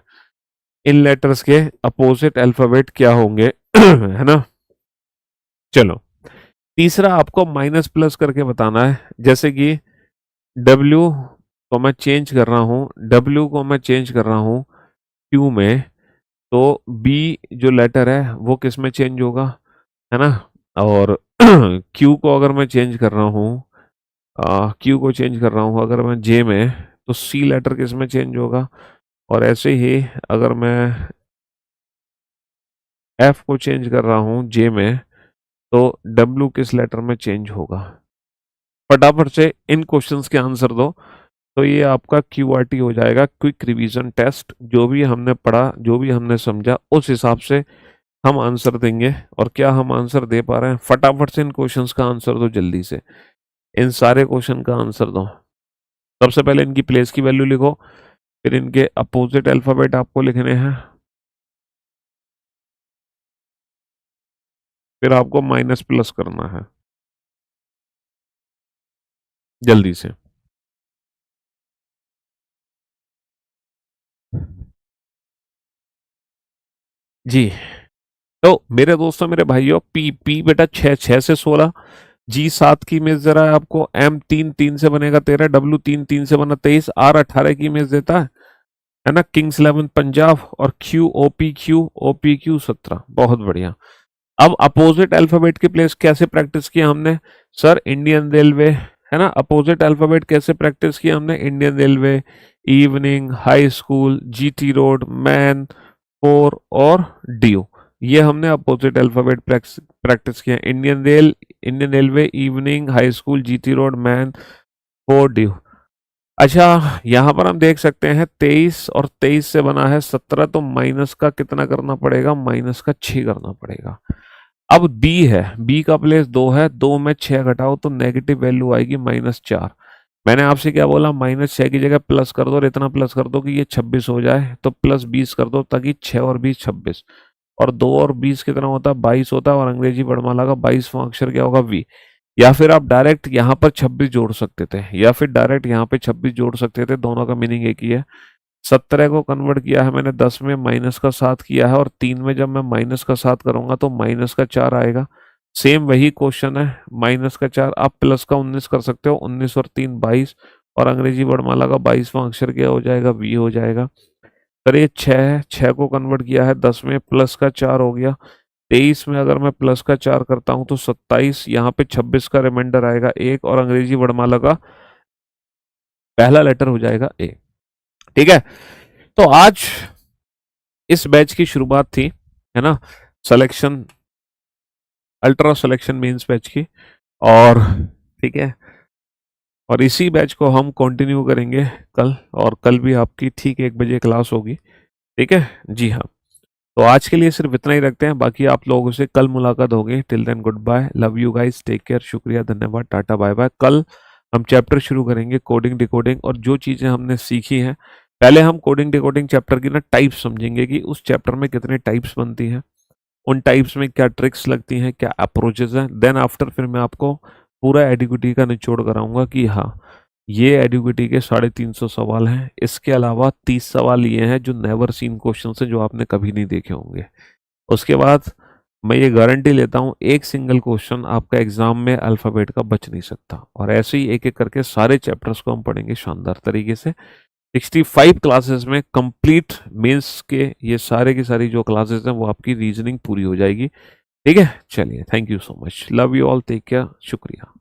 इन लेटर्स के अपोजिट अल्फाबेट क्या होंगे है ना। चलो, तीसरा आपको माइनस प्लस करके बताना है, जैसे कि W को मैं चेंज कर रहा हूँ, W को मैं चेंज कर रहा हूँ Q में, तो B जो लेटर है वो किस में चेंज होगा, है ना। और Q को अगर मैं चेंज कर रहा हूँ, Q को चेंज कर रहा हूँ अगर मैं J में, तो C लेटर किस में चेंज होगा। और ऐसे ही अगर मैं F को चेंज कर रहा हूँ J में, तो W किस लेटर में चेंज होगा। फटाफट से इन क्वेश्चंस के आंसर दो, तो ये आपका QRT हो जाएगा, क्विक रिवीजन टेस्ट। जो भी हमने पढ़ा, जो भी हमने समझा, उस हिसाब से हम आंसर देंगे। और क्या हम आंसर दे पा रहे हैं, फटाफट से इन क्वेश्चंस का आंसर दो, जल्दी से इन सारे क्वेश्चन का आंसर दो। सबसे पहले इनकी प्लेस की वैल्यू लिखो, फिर इनके अपोजिट अल्फाबेट आपको लिखने हैं, फिर आपको माइनस प्लस करना है, जल्दी से। जी, तो मेरे दोस्तों, मेरे भाइयों, पी पी बेटा 6 6 से 16, जी 7 की इमेज दे रहा है आपको, एम 3 3 से बनेगा 13, डब्ल्यू 3 3 से बना 23, आर 18 की इमेज देता है ना, किंग्स 11 पंजाब, और क्यू ओ पी क्यू 17। बहुत बढ़िया। अब अपोजिट अल्फाबेट की प्लेस कैसे प्रैक्टिस किया हमने, सर इंडियन रेलवे, है ना। अपोजिट अल्फाबेट कैसे प्रैक्टिस किया हमने, Indian railway, evening, high school, GT road, man, four और ड्यू। ये हमने अपोजिट अल्फाबेट प्रैक्टिस किया, Indian railway, evening, high school, GT road, man, four, due. अच्छा, यहाँ पर हम देख सकते हैं 23 और 23 से बना है 17, तो माइनस का कितना करना पड़ेगा, माइनस का 6 करना पड़ेगा। अब बी है, बी का प्लेस 2 है, 2 में 6 घटाओ तो नेगेटिव वैल्यू आएगी -4। मैंने आपसे क्या बोला, -6 की जगह प्लस कर दो, और इतना प्लस कर दो कि ये 26 हो जाए, तो +20 कर दो, ताकि 6 और 20 26, और 2 और 20 कितना होता है, 22 होता है। और अंग्रेजी वर्णमाला का 22वां अक्षर क्या होगा, वी। या फिर आप डायरेक्ट यहाँ पर 26 जोड़ सकते थे, या फिर डायरेक्ट यहाँ पे 26 जोड़ सकते थे, दोनों का मीनिंग एक ही है। 17 को कन्वर्ट किया है मैंने 10 में, माइनस का 7 किया है, और 3 में जब मैं माइनस का 7 करूंगा तो माइनस का 4 आएगा। सेम वही क्वेश्चन है, माइनस का 4, आप प्लस का 19 कर सकते हो, 19 और 3 22, और अंग्रेजी वर्णमाला का 22वां अक्षर क्या हो जाएगा, वी हो जाएगा। सर ये 6 है, 6 को कन्वर्ट किया है 10 में, प्लस का 4 हो गया। 23 में अगर मैं प्लस का 4 करता हूं तो 27, यहाँ पे 26 का रिमाइंडर आएगा 1, और अंग्रेजी वर्णमाला का पहला लेटर हो जाएगा ए। ठीक है, तो आज इस बैच की शुरुआत थी, है ना, selection, ultra selection mains batch की। और ठीक है, और इसी बैच को हम कंटिन्यू करेंगे कल, और कल भी आपकी ठीक 1 बजे क्लास होगी। ठीक है, जी हाँ। तो आज के लिए सिर्फ इतना ही रखते हैं, बाकी आप लोगों से कल मुलाकात होगी। Till then goodbye, love you guys, take care, शुक्रिया, धन्यवाद, टाटा बाय बाय। कल हम चैप्टर शुरू करेंगे कोडिंग डिकोडिंग, और जो चीज़ें हमने सीखी हैं, पहले हम कोडिंग डिकोडिंग चैप्टर की ना टाइप्स समझेंगे कि उस चैप्टर में कितने टाइप्स बनती हैं, उन टाइप्स में क्या ट्रिक्स लगती हैं, क्या अप्रोचेज हैं। देन आफ्टर फिर मैं आपको पूरा एडिक्विटी का निचोड़ कराऊंगा कि हाँ, ये एडिक्विटी के 350 सवाल हैं, इसके अलावा 30 सवाल ये हैं जो नेवर सीन क्वेश्चन हैं, जो आपने कभी नहीं देखे होंगे। उसके बाद मैं ये गारंटी लेता हूँ, एक सिंगल क्वेश्चन आपका एग्जाम में अल्फाबेट का बच नहीं सकता। और ऐसे ही एक एक करके सारे चैप्टर्स को हम पढ़ेंगे शानदार तरीके से। 65 क्लासेस में कंप्लीट मेंस के ये सारे की सारी जो क्लासेस हैं वो आपकी रीजनिंग पूरी हो जाएगी। ठीक है, चलिए, thank you so much, love you all, take care, शुक्रिया।